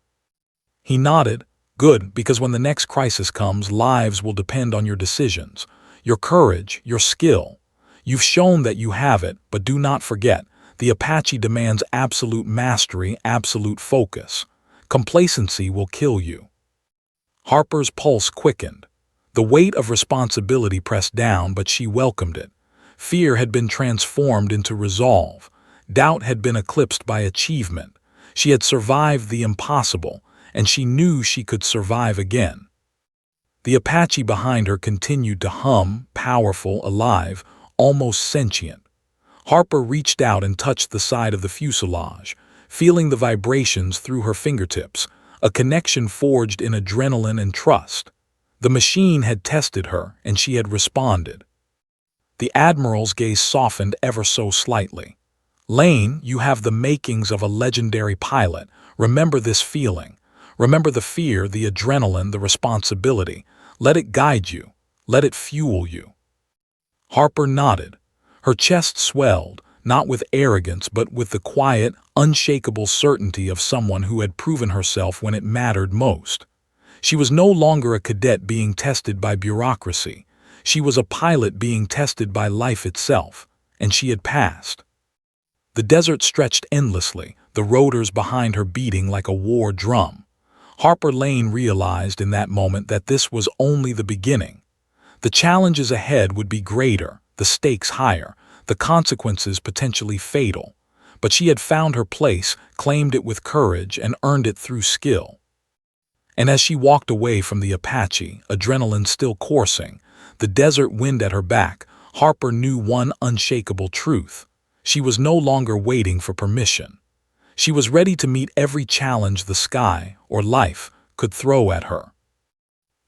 He nodded. "Good, because when the next crisis comes, lives will depend on your decisions, your courage, your skill. You've shown that you have it, but do not forget, the Apache demands absolute mastery, absolute focus. Complacency will kill you." Harper's pulse quickened. The weight of responsibility pressed down, but she welcomed it. Fear had been transformed into resolve. Doubt had been eclipsed by achievement. She had survived the impossible, and she knew she could survive again. The Apache behind her continued to hum, powerful, alive, almost sentient. Harper reached out and touched the side of the fuselage, feeling the vibrations through her fingertips, a connection forged in adrenaline and trust. The machine had tested her, and she had responded. The Admiral's gaze softened ever so slightly. "Lane, you have the makings of a legendary pilot. Remember this feeling. Remember the fear, the adrenaline, the responsibility. Let it guide you. Let it fuel you." Harper nodded. Her chest swelled, not with arrogance but with the quiet, unshakable certainty of someone who had proven herself when it mattered most. She was no longer a cadet being tested by bureaucracy. She was a pilot being tested by life itself, and she had passed. The desert stretched endlessly, the rotors behind her beating like a war drum. Harper Lane realized in that moment that this was only the beginning. The challenges ahead would be greater, the stakes higher, the consequences potentially fatal. But she had found her place, claimed it with courage, and earned it through skill. And as she walked away from the Apache, adrenaline still coursing, the desert wind at her back, Harper knew one unshakable truth. She was no longer waiting for permission. She was ready to meet every challenge the sky, or life, could throw at her.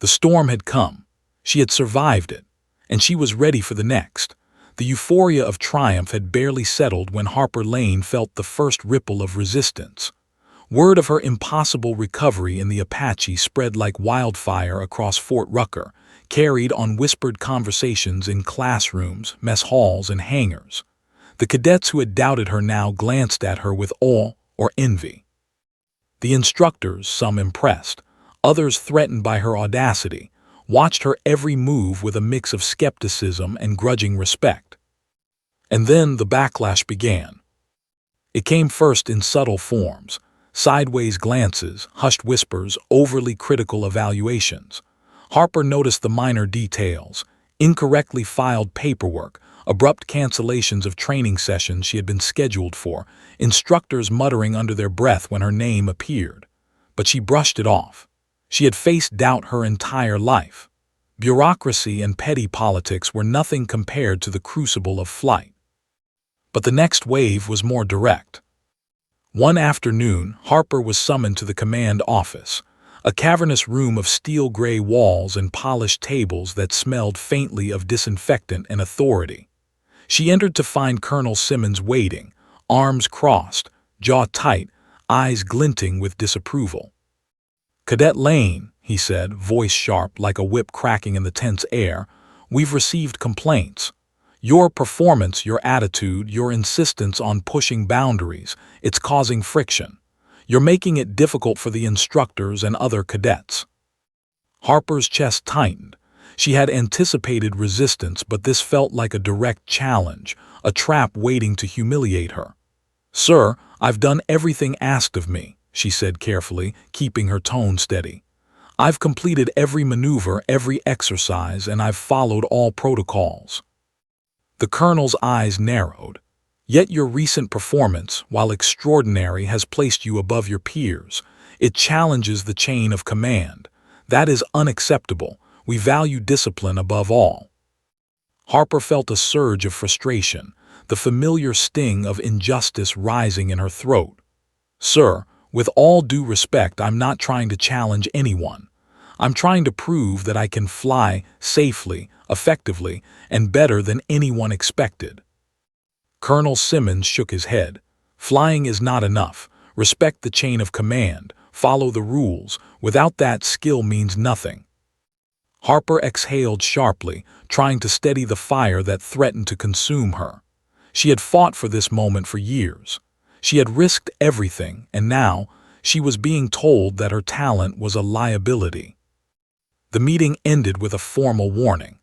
The storm had come. She had survived it, and she was ready for the next. The euphoria of triumph had barely settled when Harper Lane felt the first ripple of resistance. Word of her impossible recovery in the Apache spread like wildfire across Fort Rucker, carried on whispered conversations in classrooms, mess halls, and hangars. The cadets who had doubted her now glanced at her with awe or envy. The instructors, some impressed, others threatened by her audacity, watched her every move with a mix of skepticism and grudging respect. And then the backlash began. It came first in subtle forms: sideways glances, hushed whispers, overly critical evaluations. Harper noticed the minor details: incorrectly filed paperwork, abrupt cancellations of training sessions she had been scheduled for, instructors muttering under their breath when her name appeared. But she brushed it off. She had faced doubt her entire life. Bureaucracy and petty politics were nothing compared to the crucible of flight. But the next wave was more direct. One afternoon, Harper was summoned to the command office, a cavernous room of steel-gray walls and polished tables that smelled faintly of disinfectant and authority. She entered to find Colonel Simmons waiting, arms crossed, jaw tight, eyes glinting with disapproval. "Cadet Lane," he said, voice sharp like a whip cracking in the tense air, "we've received complaints. Your performance, your attitude, your insistence on pushing boundaries, it's causing friction. You're making it difficult for the instructors and other cadets." Harper's chest tightened. She had anticipated resistance, but this felt like a direct challenge, a trap waiting to humiliate her. "Sir, I've done everything asked of me," she said carefully, keeping her tone steady. "I've completed every maneuver, every exercise, and I've followed all protocols." The colonel's eyes narrowed. "Yet your recent performance, while extraordinary, has placed you above your peers. It challenges the chain of command. That is unacceptable. We value discipline above all." Harper felt a surge of frustration, the familiar sting of injustice rising in her throat. "Sir, with all due respect, I'm not trying to challenge anyone. I'm trying to prove that I can fly safely, effectively, and better than anyone expected." Colonel Simmons shook his head. "Flying is not enough. Respect the chain of command. Follow the rules. Without that, skill means nothing." Harper exhaled sharply, trying to steady the fire that threatened to consume her. She had fought for this moment for years. She had risked everything, and now she was being told that her talent was a liability. The meeting ended with a formal warning.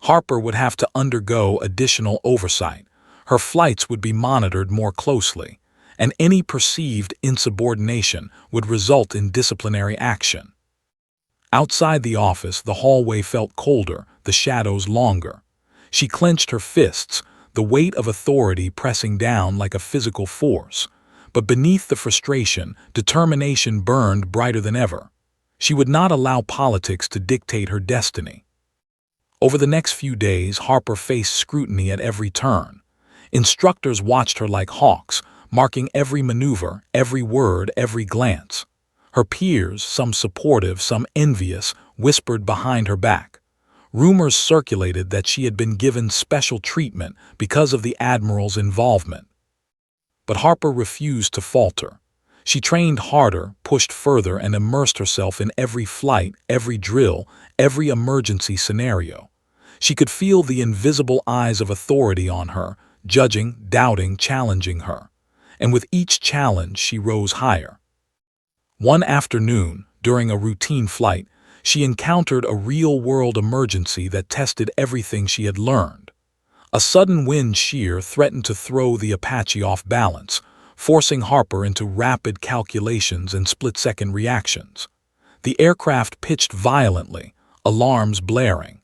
Harper would have to undergo additional oversight. Her flights would be monitored more closely, and any perceived insubordination would result in disciplinary action. Outside the office, the hallway felt colder, the shadows longer. She clenched her fists, the weight of authority pressing down like a physical force. But beneath the frustration, determination burned brighter than ever. She would not allow politics to dictate her destiny. Over the next few days, Harper faced scrutiny at every turn. Instructors watched her like hawks, marking every maneuver, every word, every glance. Her peers, some supportive, some envious, whispered behind her back. Rumors circulated that she had been given special treatment because of the Admiral's involvement. But Harper refused to falter. She trained harder, pushed further, and immersed herself in every flight, every drill, every emergency scenario. She could feel the invisible eyes of authority on her, judging, doubting, challenging her. And with each challenge, she rose higher. One afternoon, during a routine flight, she encountered a real-world emergency that tested everything she had learned. A sudden wind shear threatened to throw the Apache off balance, forcing Harper into rapid calculations and split-second reactions. The aircraft pitched violently, alarms blaring.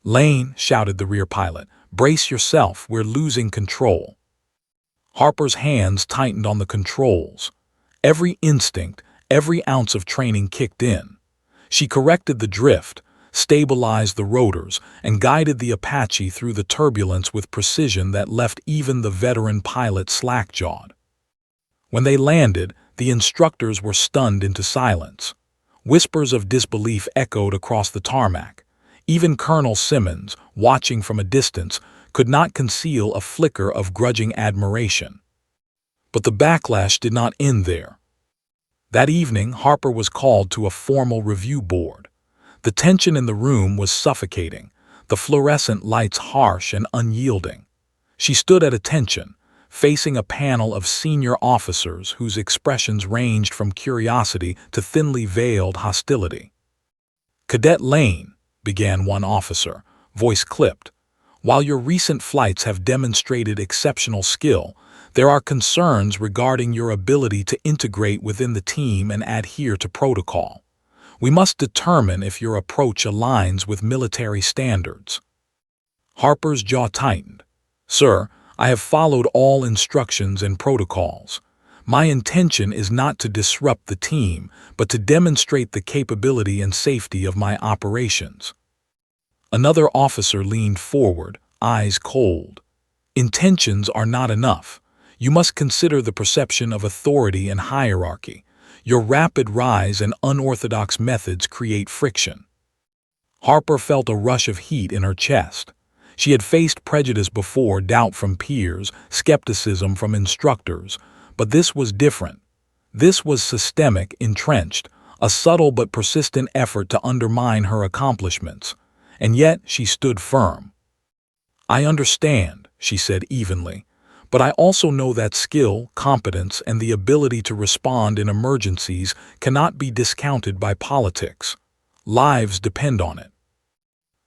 "Lane," shouted the rear pilot, "brace yourself, we're losing control." Harper's hands tightened on the controls. Every instinct, every ounce of training kicked in. She corrected the drift, stabilized the rotors, and guided the Apache through the turbulence with precision that left even the veteran pilot slack-jawed. When they landed, the instructors were stunned into silence. Whispers of disbelief echoed across the tarmac. Even Colonel Simmons, watching from a distance, could not conceal a flicker of grudging admiration. But the backlash did not end there. That evening, Harper was called to a formal review board. The tension in the room was suffocating, the fluorescent lights harsh and unyielding. She stood at attention, facing a panel of senior officers whose expressions ranged from curiosity to thinly veiled hostility. "Cadet Lane," began one officer, voice clipped, "while your recent flights have demonstrated exceptional skill, there are concerns regarding your ability to integrate within the team and adhere to protocol. We must determine if your approach aligns with military standards." Harper's jaw tightened. "Sir, I have followed all instructions and protocols. My intention is not to disrupt the team, but to demonstrate the capability and safety of my operations." Another officer leaned forward, eyes cold. "Intentions are not enough. You must consider the perception of authority and hierarchy. Your rapid rise and unorthodox methods create friction." Harper felt a rush of heat in her chest. She had faced prejudice before, doubt from peers, skepticism from instructors, but this was different. This was systemic, entrenched, a subtle but persistent effort to undermine her accomplishments. And yet she stood firm. "I understand," she said evenly, "but I also know that skill, competence, and the ability to respond in emergencies cannot be discounted by politics. Lives depend on it."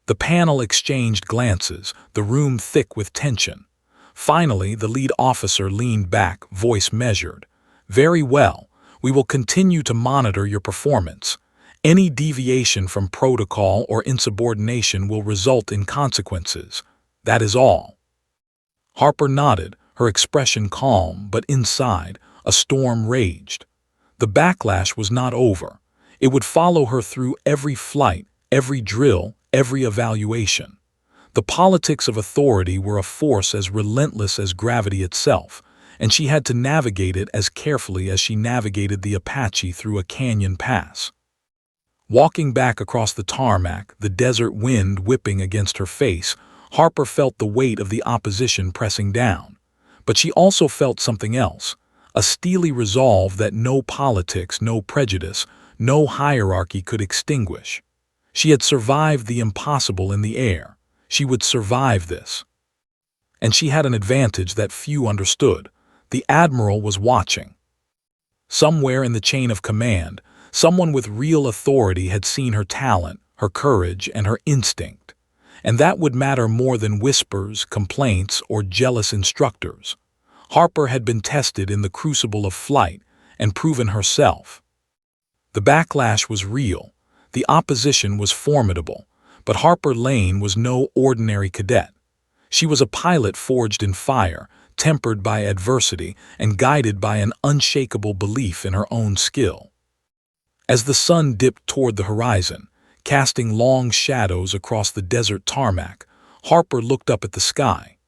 The panel exchanged glances, the room thick with tension. Finally, the lead officer leaned back, voice measured. "Very well. We will continue to monitor your performance. Any deviation from protocol or insubordination will result in consequences. That is all." Harper nodded, her expression calm, but inside, a storm raged. The backlash was not over. It would follow her through every flight, every drill, every evaluation. The politics of authority were a force as relentless as gravity itself, and she had to navigate it as carefully as she navigated the Apache through a canyon pass. Walking back across the tarmac, the desert wind whipping against her face, Harper felt the weight of the opposition pressing down. But she also felt something else, a steely resolve that no politics, no prejudice, no hierarchy could extinguish. She had survived the impossible in the air. She would survive this. And she had an advantage that few understood. The Admiral was watching. Somewhere in the chain of command, someone with real authority had seen her talent, her courage, and her instinct. And that would matter more than whispers, complaints, or jealous instructors. Harper had been tested in the crucible of flight and proven herself. The backlash was real. The opposition was formidable. But Harper Lane was no ordinary cadet. She was a pilot forged in fire, tempered by adversity, and guided by an unshakable belief in her own skill. As the sun dipped toward the horizon, casting long shadows across the desert tarmac, Harper looked up at the sky.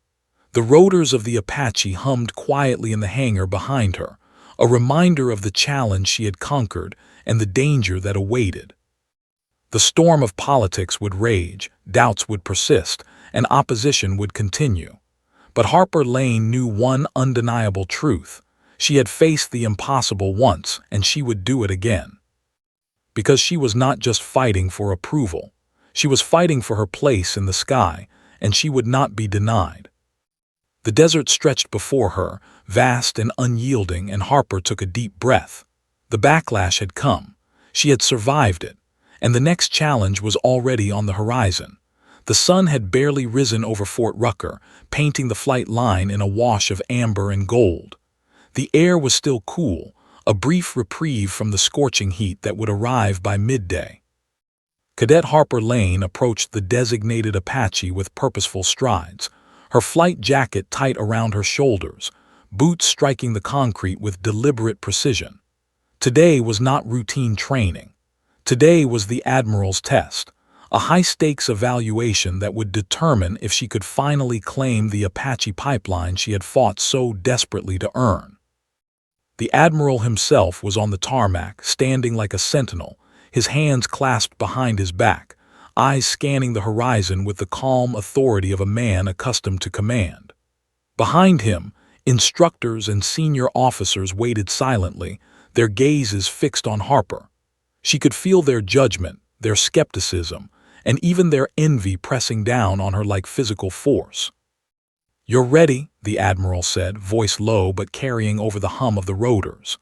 The rotors of the Apache hummed quietly in the hangar behind her, a reminder of the challenge she had conquered and the danger that awaited. The storm of politics would rage, doubts would persist, and opposition would continue. But Harper Lane knew one undeniable truth. She had faced the impossible once, and she would do it again. Because she was not just fighting for approval. She was fighting for her place in the sky, and she would not be denied. The desert stretched before her, vast and unyielding, and Harper took a deep breath. The backlash had come. She had survived it. And the next challenge was already on the horizon. The sun had barely risen over Fort Rucker, painting the flight line in a wash of amber and gold. The air was still cool, a brief reprieve from the scorching heat that would arrive by midday. Cadet Harper Lane approached the designated Apache with purposeful strides, her flight jacket tight around her shoulders, boots striking the concrete with deliberate precision. Today was not routine training. Today was the Admiral's test, a high-stakes evaluation that would determine if she could finally claim the Apache pipeline she had fought so desperately to earn. The Admiral himself was on the tarmac, standing like a sentinel, his hands clasped behind his back, eyes scanning the horizon with the calm authority of a man accustomed to command. Behind him, instructors and senior officers waited silently, their gazes fixed on Harper. She could feel their judgment, their skepticism, and even their envy pressing down on her like physical force. "You're ready," the Admiral said, voice low but carrying over the hum of the rotors.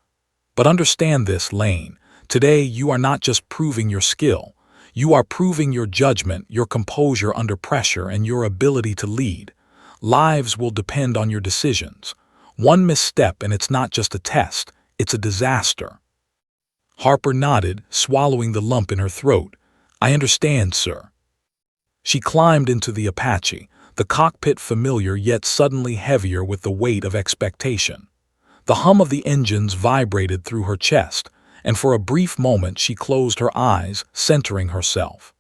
"But understand this, Lane. Today you are not just proving your skill. You are proving your judgment, your composure under pressure, and your ability to lead. Lives will depend on your decisions. One misstep and it's not just a test, it's a disaster." Harper nodded, swallowing the lump in her throat. "I understand, sir." She climbed into the Apache, the cockpit familiar yet suddenly heavier with the weight of expectation. The hum of the engines vibrated through her chest, and for a brief moment she closed her eyes, centering herself.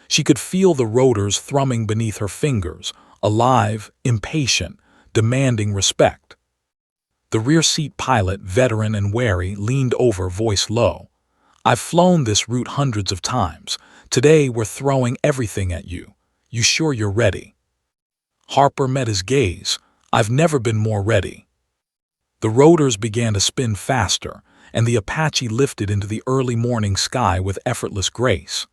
She could feel the rotors thrumming beneath her fingers, alive, impatient, demanding respect. The rear seat pilot, veteran and wary, leaned over, voice low. "I've flown this route hundreds of times. Today we're throwing everything at you. You sure you're ready?" Harper met his gaze. "I've never been more ready." The rotors began to spin faster, and the Apache lifted into the early morning sky with effortless grace.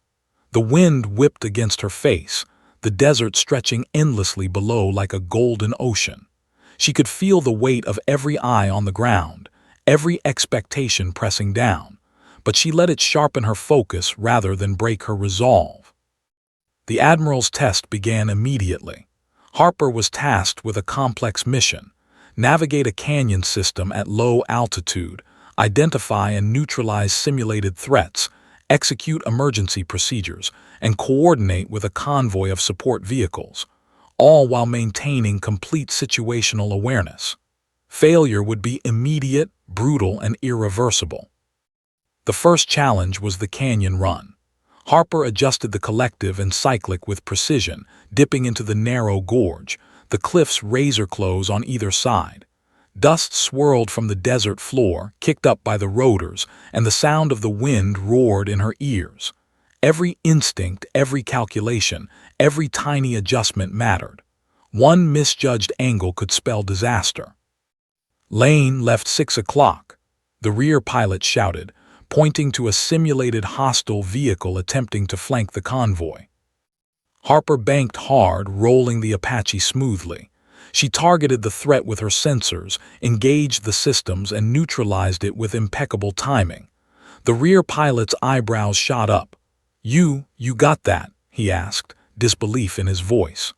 The wind whipped against her face, the desert stretching endlessly below like a golden ocean. She could feel the weight of every eye on the ground, every expectation pressing down, but she let it sharpen her focus rather than break her resolve. The Admiral's test began immediately. Harper was tasked with a complex mission: navigate a canyon system at low altitude, identify and neutralize simulated threats, execute emergency procedures, and coordinate with a convoy of support vehicles, all while maintaining complete situational awareness. Failure would be immediate, brutal, and irreversible. The first challenge was the canyon run. Harper adjusted the collective and cyclic with precision, dipping into the narrow gorge, the cliffs razor close on either side. Dust swirled from the desert floor, kicked up by the rotors, and the sound of the wind roared in her ears. Every instinct, every calculation, every tiny adjustment mattered. One misjudged angle could spell disaster. "Lane left 6 o'clock, the rear pilot shouted, pointing to a simulated hostile vehicle attempting to flank the convoy. Harper banked hard, rolling the Apache smoothly. She targeted the threat with her sensors, engaged the systems, and neutralized it with impeccable timing. The rear pilot's eyebrows shot up. You got that?" he asked, disbelief in his voice.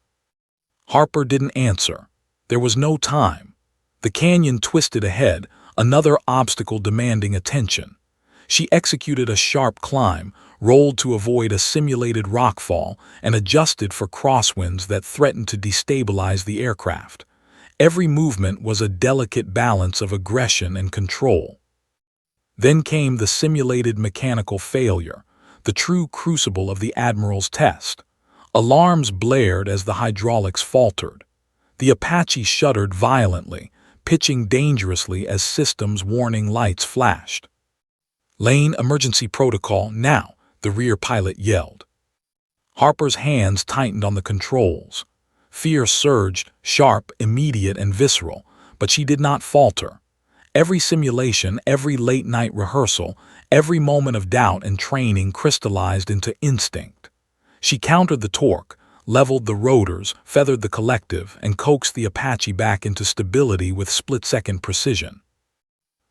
Harper didn't answer. There was no time. The canyon twisted ahead, another obstacle demanding attention. She executed a sharp climb, rolled to avoid a simulated rockfall, and adjusted for crosswinds that threatened to destabilize the aircraft. Every movement was a delicate balance of aggression and control. Then came the simulated mechanical failure, the true crucible of the Admiral's test. Alarms blared as the hydraulics faltered. The Apache shuddered violently, pitching dangerously as systems warning lights flashed. "Lane, emergency protocol, now," the rear pilot yelled. Harper's hands tightened on the controls. Fear surged, sharp, immediate, and visceral, but she did not falter. Every simulation, every late-night rehearsal, every moment of doubt and training crystallized into instinct. She countered the torque, leveled the rotors, feathered the collective, and coaxed the Apache back into stability with split-second precision.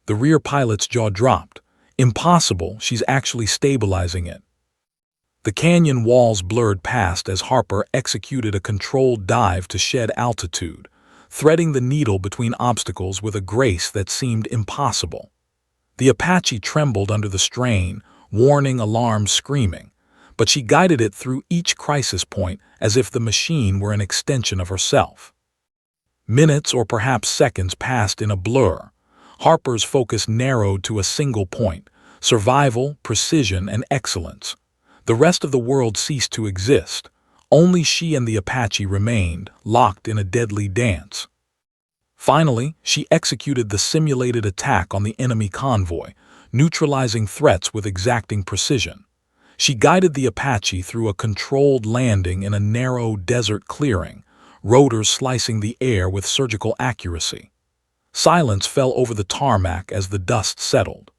The rear pilot's jaw dropped. "Impossible, she's actually stabilizing it." The canyon walls blurred past as Harper executed a controlled dive to shed altitude, threading the needle between obstacles with a grace that seemed impossible. The Apache trembled under the strain, warning alarms screaming, but she guided it through each crisis point as if the machine were an extension of herself. Minutes or perhaps seconds passed in a blur. Harper's focus narrowed to a single point: survival, precision, and excellence. The rest of the world ceased to exist. Only she and the Apache remained, locked in a deadly dance. Finally, she executed the simulated attack on the enemy convoy, neutralizing threats with exacting precision. She guided the Apache through a controlled landing in a narrow desert clearing, rotors slicing the air with surgical accuracy. Silence fell over the tarmac as the dust settled.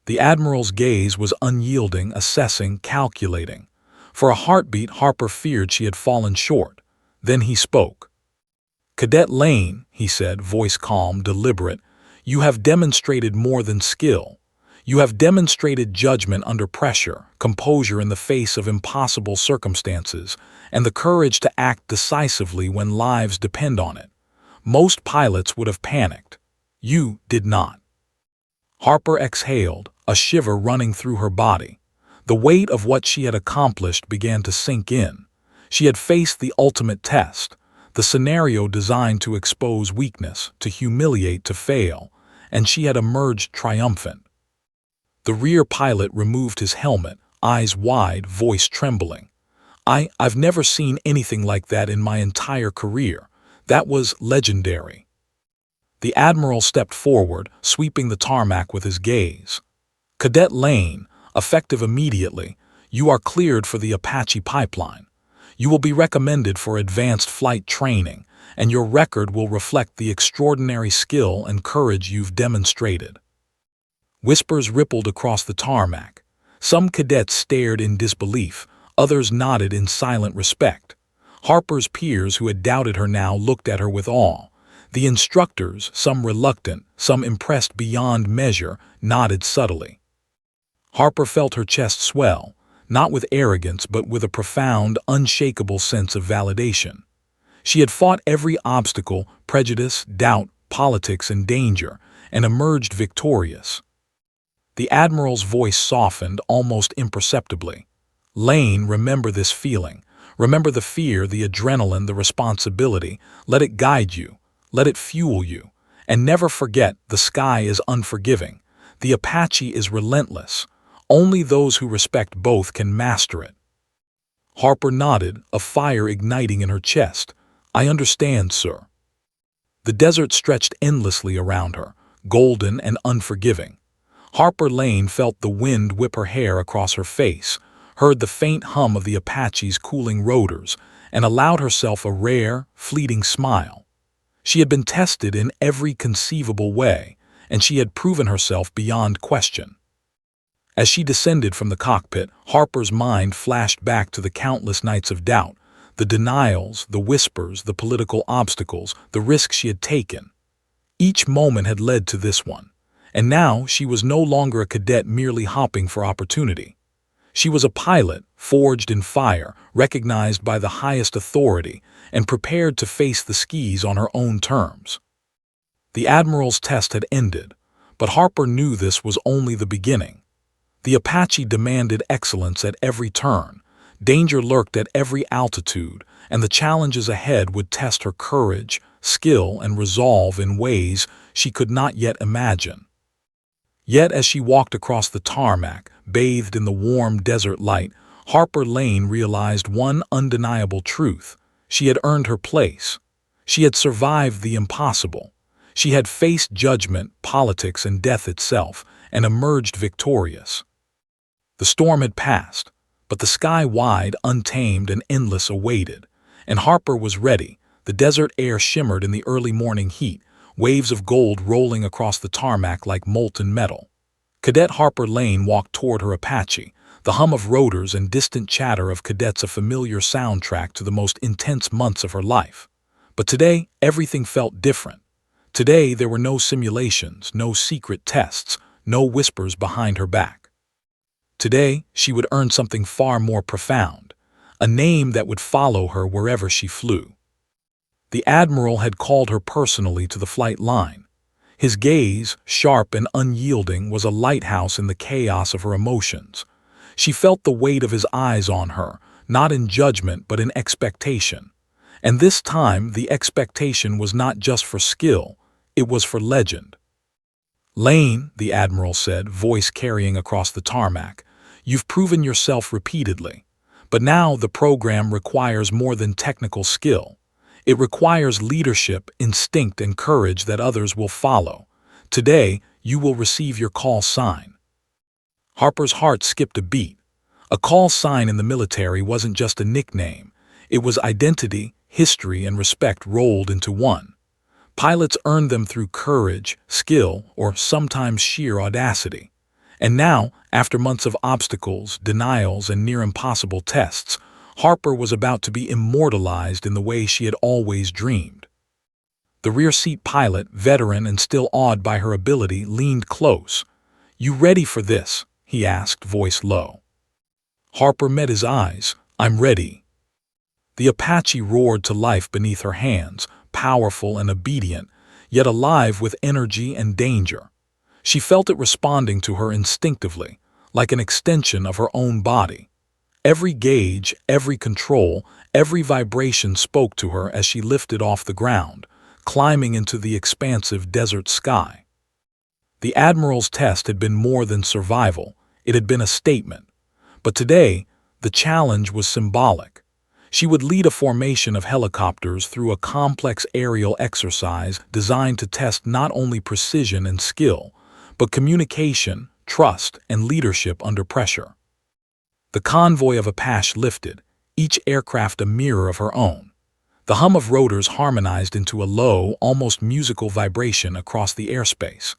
The Admiral's gaze was unyielding, assessing, calculating. For a heartbeat, Harper feared she had fallen short. Then he spoke. "Cadet Lane," he said, voice calm, deliberate, "you have demonstrated more than skill. You have demonstrated judgment under pressure, composure in the face of impossible circumstances, and the courage to act decisively when lives depend on it. Most pilots would have panicked. You did not." Harper exhaled, a shiver running through her body. The weight of what she had accomplished began to sink in. She had faced the ultimate test, the scenario designed to expose weakness, to humiliate, to fail, and she had emerged triumphant. The rear pilot removed his helmet, eyes wide, voice trembling. I've never seen anything like that in my entire career. That was legendary." The Admiral stepped forward, sweeping the tarmac with his gaze. "Cadet Lane, effective immediately, you are cleared for the Apache pipeline. You will be recommended for advanced flight training, and your record will reflect the extraordinary skill and courage you've demonstrated." Whispers rippled across the tarmac. Some cadets stared in disbelief, others nodded in silent respect. Harper's peers who had doubted her now looked at her with awe. The instructors, some reluctant, some impressed beyond measure, nodded subtly. Harper felt her chest swell, not with arrogance but with a profound, unshakable sense of validation. She had fought every obstacle, prejudice, doubt, politics, and danger, and emerged victorious. The Admiral's voice softened almost imperceptibly. "Lane, remember this feeling. Remember the fear, the adrenaline, the responsibility. Let it guide you. Let it fuel you. And never forget, the sky is unforgiving. The Apache is relentless. Only those who respect both can master it." Harper nodded, a fire igniting in her chest. "I understand, sir." The desert stretched endlessly around her, golden and unforgiving. Harper Lane felt the wind whip her hair across her face, heard the faint hum of the Apache's cooling rotors, and allowed herself a rare, fleeting smile. She had been tested in every conceivable way, and she had proven herself beyond question. As she descended from the cockpit, Harper's mind flashed back to the countless nights of doubt, the denials, the whispers, the political obstacles, the risks she had taken. Each moment had led to this one, and now she was no longer a cadet merely hopping for opportunity. She was a pilot, forged in fire, recognized by the highest authority, and prepared to face the skies on her own terms. The Admiral's test had ended, but Harper knew this was only the beginning. The Apache demanded excellence at every turn, danger lurked at every altitude, and the challenges ahead would test her courage, skill, and resolve in ways she could not yet imagine. Yet as she walked across the tarmac, bathed in the warm desert light, Harper Lane realized one undeniable truth. She had earned her place. She had survived the impossible. She had faced judgment, politics, and death itself, and emerged victorious. The storm had passed, but the sky wide, untamed, and endless awaited, and Harper was ready. The desert air shimmered in the early morning heat, waves of gold rolling across the tarmac like molten metal. Cadet Harper Lane walked toward her Apache, the hum of rotors and distant chatter of cadets a familiar soundtrack to the most intense months of her life. But today, everything felt different. Today, there were no simulations, no secret tests, no whispers behind her back. Today, she would earn something far more profound, a name that would follow her wherever she flew. The Admiral had called her personally to the flight line. His gaze, sharp and unyielding, was a lighthouse in the chaos of her emotions. She felt the weight of his eyes on her, not in judgment but in expectation. And this time the expectation was not just for skill, it was for legend. "Lane," the Admiral said, voice carrying across the tarmac, "you've proven yourself repeatedly. But now the program requires more than technical skill. It requires leadership, instinct, and courage that others will follow. Today, you will receive your call sign." Harper's heart skipped a beat. A call sign in the military wasn't just a nickname. It was identity, history, and respect rolled into one. Pilots earned them through courage, skill, or sometimes sheer audacity. And now, after months of obstacles, denials, and near-impossible tests, Harper was about to be immortalized in the way she had always dreamed. The rear-seat pilot, veteran and still awed by her ability, leaned close. "You ready for this?" he asked, voice low. Harper met his eyes. "I'm ready." The Apache roared to life beneath her hands, powerful and obedient, yet alive with energy and danger. She felt it responding to her instinctively, like an extension of her own body. Every gauge, every control, every vibration spoke to her as she lifted off the ground, climbing into the expansive desert sky. The Admiral's test had been more than survival, it had been a statement. But today, the challenge was symbolic. She would lead a formation of helicopters through a complex aerial exercise designed to test not only precision and skill, but communication, trust, and leadership under pressure. The convoy of Apache lifted, each aircraft a mirror of her own. The hum of rotors harmonized into a low, almost musical vibration across the airspace.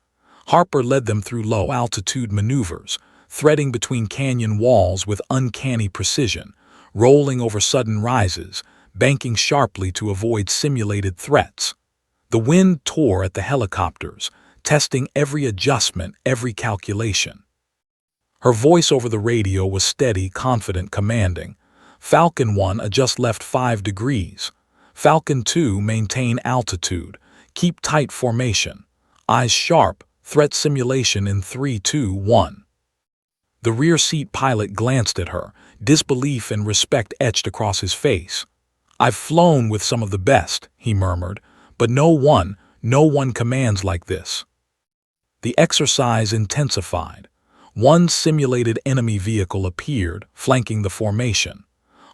Harper led them through low-altitude maneuvers, threading between canyon walls with uncanny precision, rolling over sudden rises, banking sharply to avoid simulated threats. The wind tore at the helicopters, testing every adjustment, every calculation. Her voice over the radio was steady, confident, commanding. "Falcon 1 adjust left 5 degrees. Falcon 2 maintain altitude. Keep tight formation. Eyes sharp, threat simulation in 3, 2, 1. The rear seat pilot glanced at her, disbelief and respect etched across his face. "I've flown with some of the best," he murmured, "but no one commands like this." The exercise intensified. One simulated enemy vehicle appeared, flanking the formation.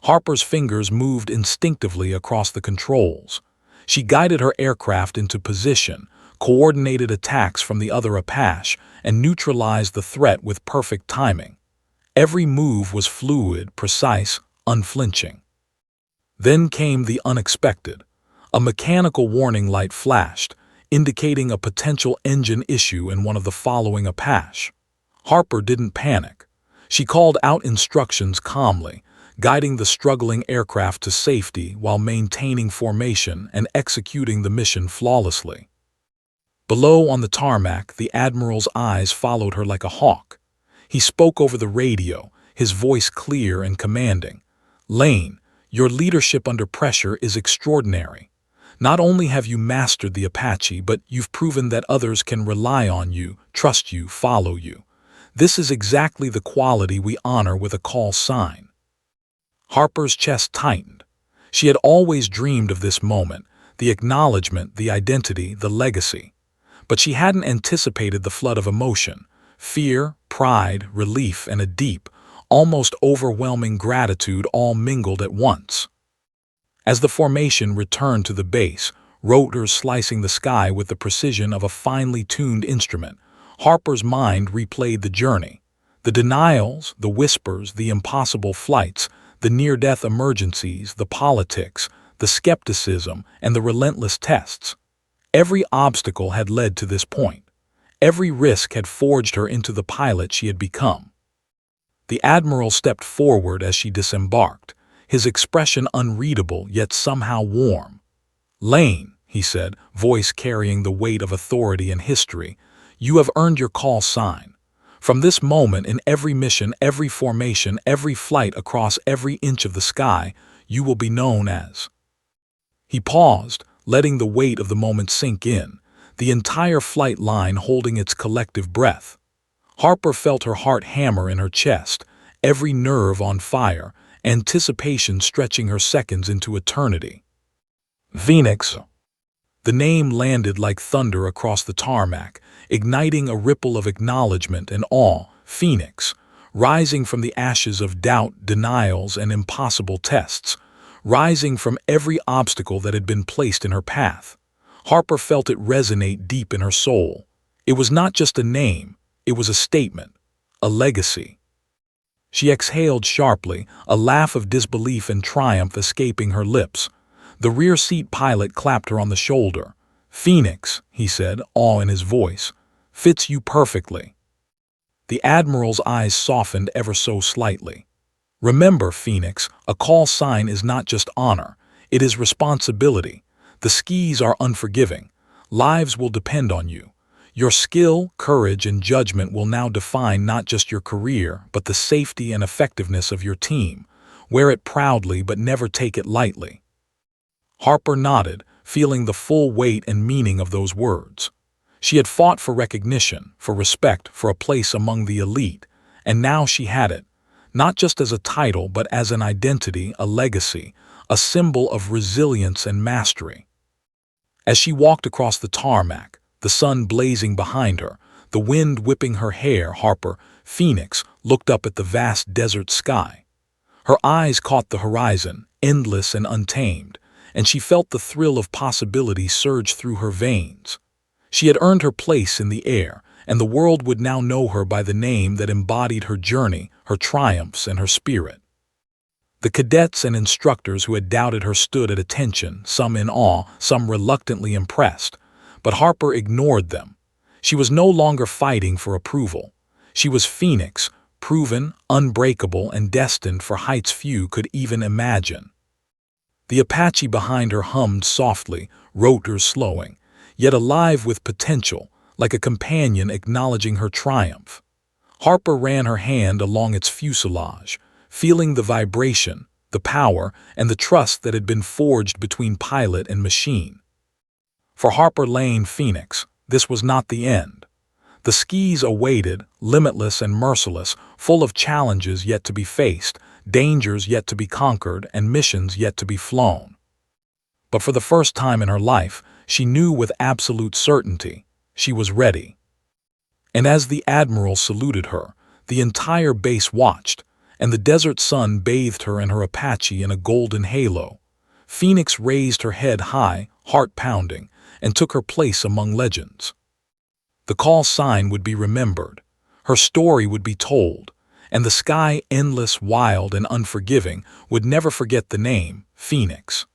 Harper's fingers moved instinctively across the controls. She guided her aircraft into position, coordinated attacks from the other Apache, and neutralized the threat with perfect timing. Every move was fluid, precise, unflinching. Then came the unexpected. A mechanical warning light flashed, indicating a potential engine issue in one of the following Apache. Harper didn't panic. She called out instructions calmly, guiding the struggling aircraft to safety while maintaining formation and executing the mission flawlessly. Below on the tarmac, the Admiral's eyes followed her like a hawk. He spoke over the radio, his voice clear and commanding. "Lane, your leadership under pressure is extraordinary. Not only have you mastered the Apache, but you've proven that others can rely on you, trust you, follow you. This is exactly the quality we honor with a call sign." Harper's chest tightened. She had always dreamed of this moment, the acknowledgement, the identity, the legacy. But she hadn't anticipated the flood of emotion, fear, pride, relief, and a deep, almost overwhelming gratitude all mingled at once. As the formation returned to the base, rotors slicing the sky with the precision of a finely tuned instrument, Harper's mind replayed the journey. The denials, the whispers, the impossible flights, the near-death emergencies, the politics, the skepticism, and the relentless tests. Every obstacle had led to this point. Every risk had forged her into the pilot she had become. The Admiral stepped forward as she disembarked, his expression unreadable yet somehow warm. "Lane," he said, voice carrying the weight of authority and history, "you have earned your call sign. From this moment, in every mission, every formation, every flight across every inch of the sky, you will be known as." He paused, letting the weight of the moment sink in, the entire flight line holding its collective breath. Harper felt her heart hammer in her chest, every nerve on fire, anticipation stretching her seconds into eternity. Phoenix. The name landed like thunder across the tarmac, igniting a ripple of acknowledgement and awe. Phoenix, rising from the ashes of doubt, denials, and impossible tests, rising from every obstacle that had been placed in her path. Harper felt it resonate deep in her soul. It was not just a name, it was a statement, a legacy. She exhaled sharply, a laugh of disbelief and triumph escaping her lips. The rear seat pilot clapped her on the shoulder. "Phoenix," he said, awe in his voice, "fits you perfectly." The Admiral's eyes softened ever so slightly. "Remember, Phoenix, a call sign is not just honor, it is responsibility. The skis are unforgiving. Lives will depend on you. Your skill, courage, and judgment will now define not just your career, but the safety and effectiveness of your team. Wear it proudly, but never take it lightly." Harper nodded, feeling the full weight and meaning of those words. She had fought for recognition, for respect, for a place among the elite, and now she had it, not just as a title, but as an identity, a legacy, a symbol of resilience and mastery. As she walked across the tarmac, the sun blazing behind her, the wind whipping her hair, Phoenix, looked up at the vast desert sky. Her eyes caught the horizon, endless and untamed, and she felt the thrill of possibility surge through her veins. She had earned her place in the air, and the world would now know her by the name that embodied her journey, her triumphs, and her spirit. The cadets and instructors who had doubted her stood at attention, some in awe, some reluctantly impressed. But Harper ignored them. She was no longer fighting for approval. She was Phoenix, proven, unbreakable, and destined for heights few could even imagine. The Apache behind her hummed softly, rotors slowing, yet alive with potential, like a companion acknowledging her triumph. Harper ran her hand along its fuselage, feeling the vibration, the power, and the trust that had been forged between pilot and machine. For Harper Lane Phoenix, this was not the end. The skis awaited, limitless and merciless, full of challenges yet to be faced, dangers yet to be conquered, and missions yet to be flown. But for the first time in her life, she knew with absolute certainty she was ready. And as the Admiral saluted her, the entire base watched, and the desert sun bathed her and her Apache in a golden halo. Phoenix raised her head high, heart pounding, and took her place among legends. The call sign would be remembered, her story would be told, and the sky, endless, wild, and unforgiving, would never forget the name, Phoenix.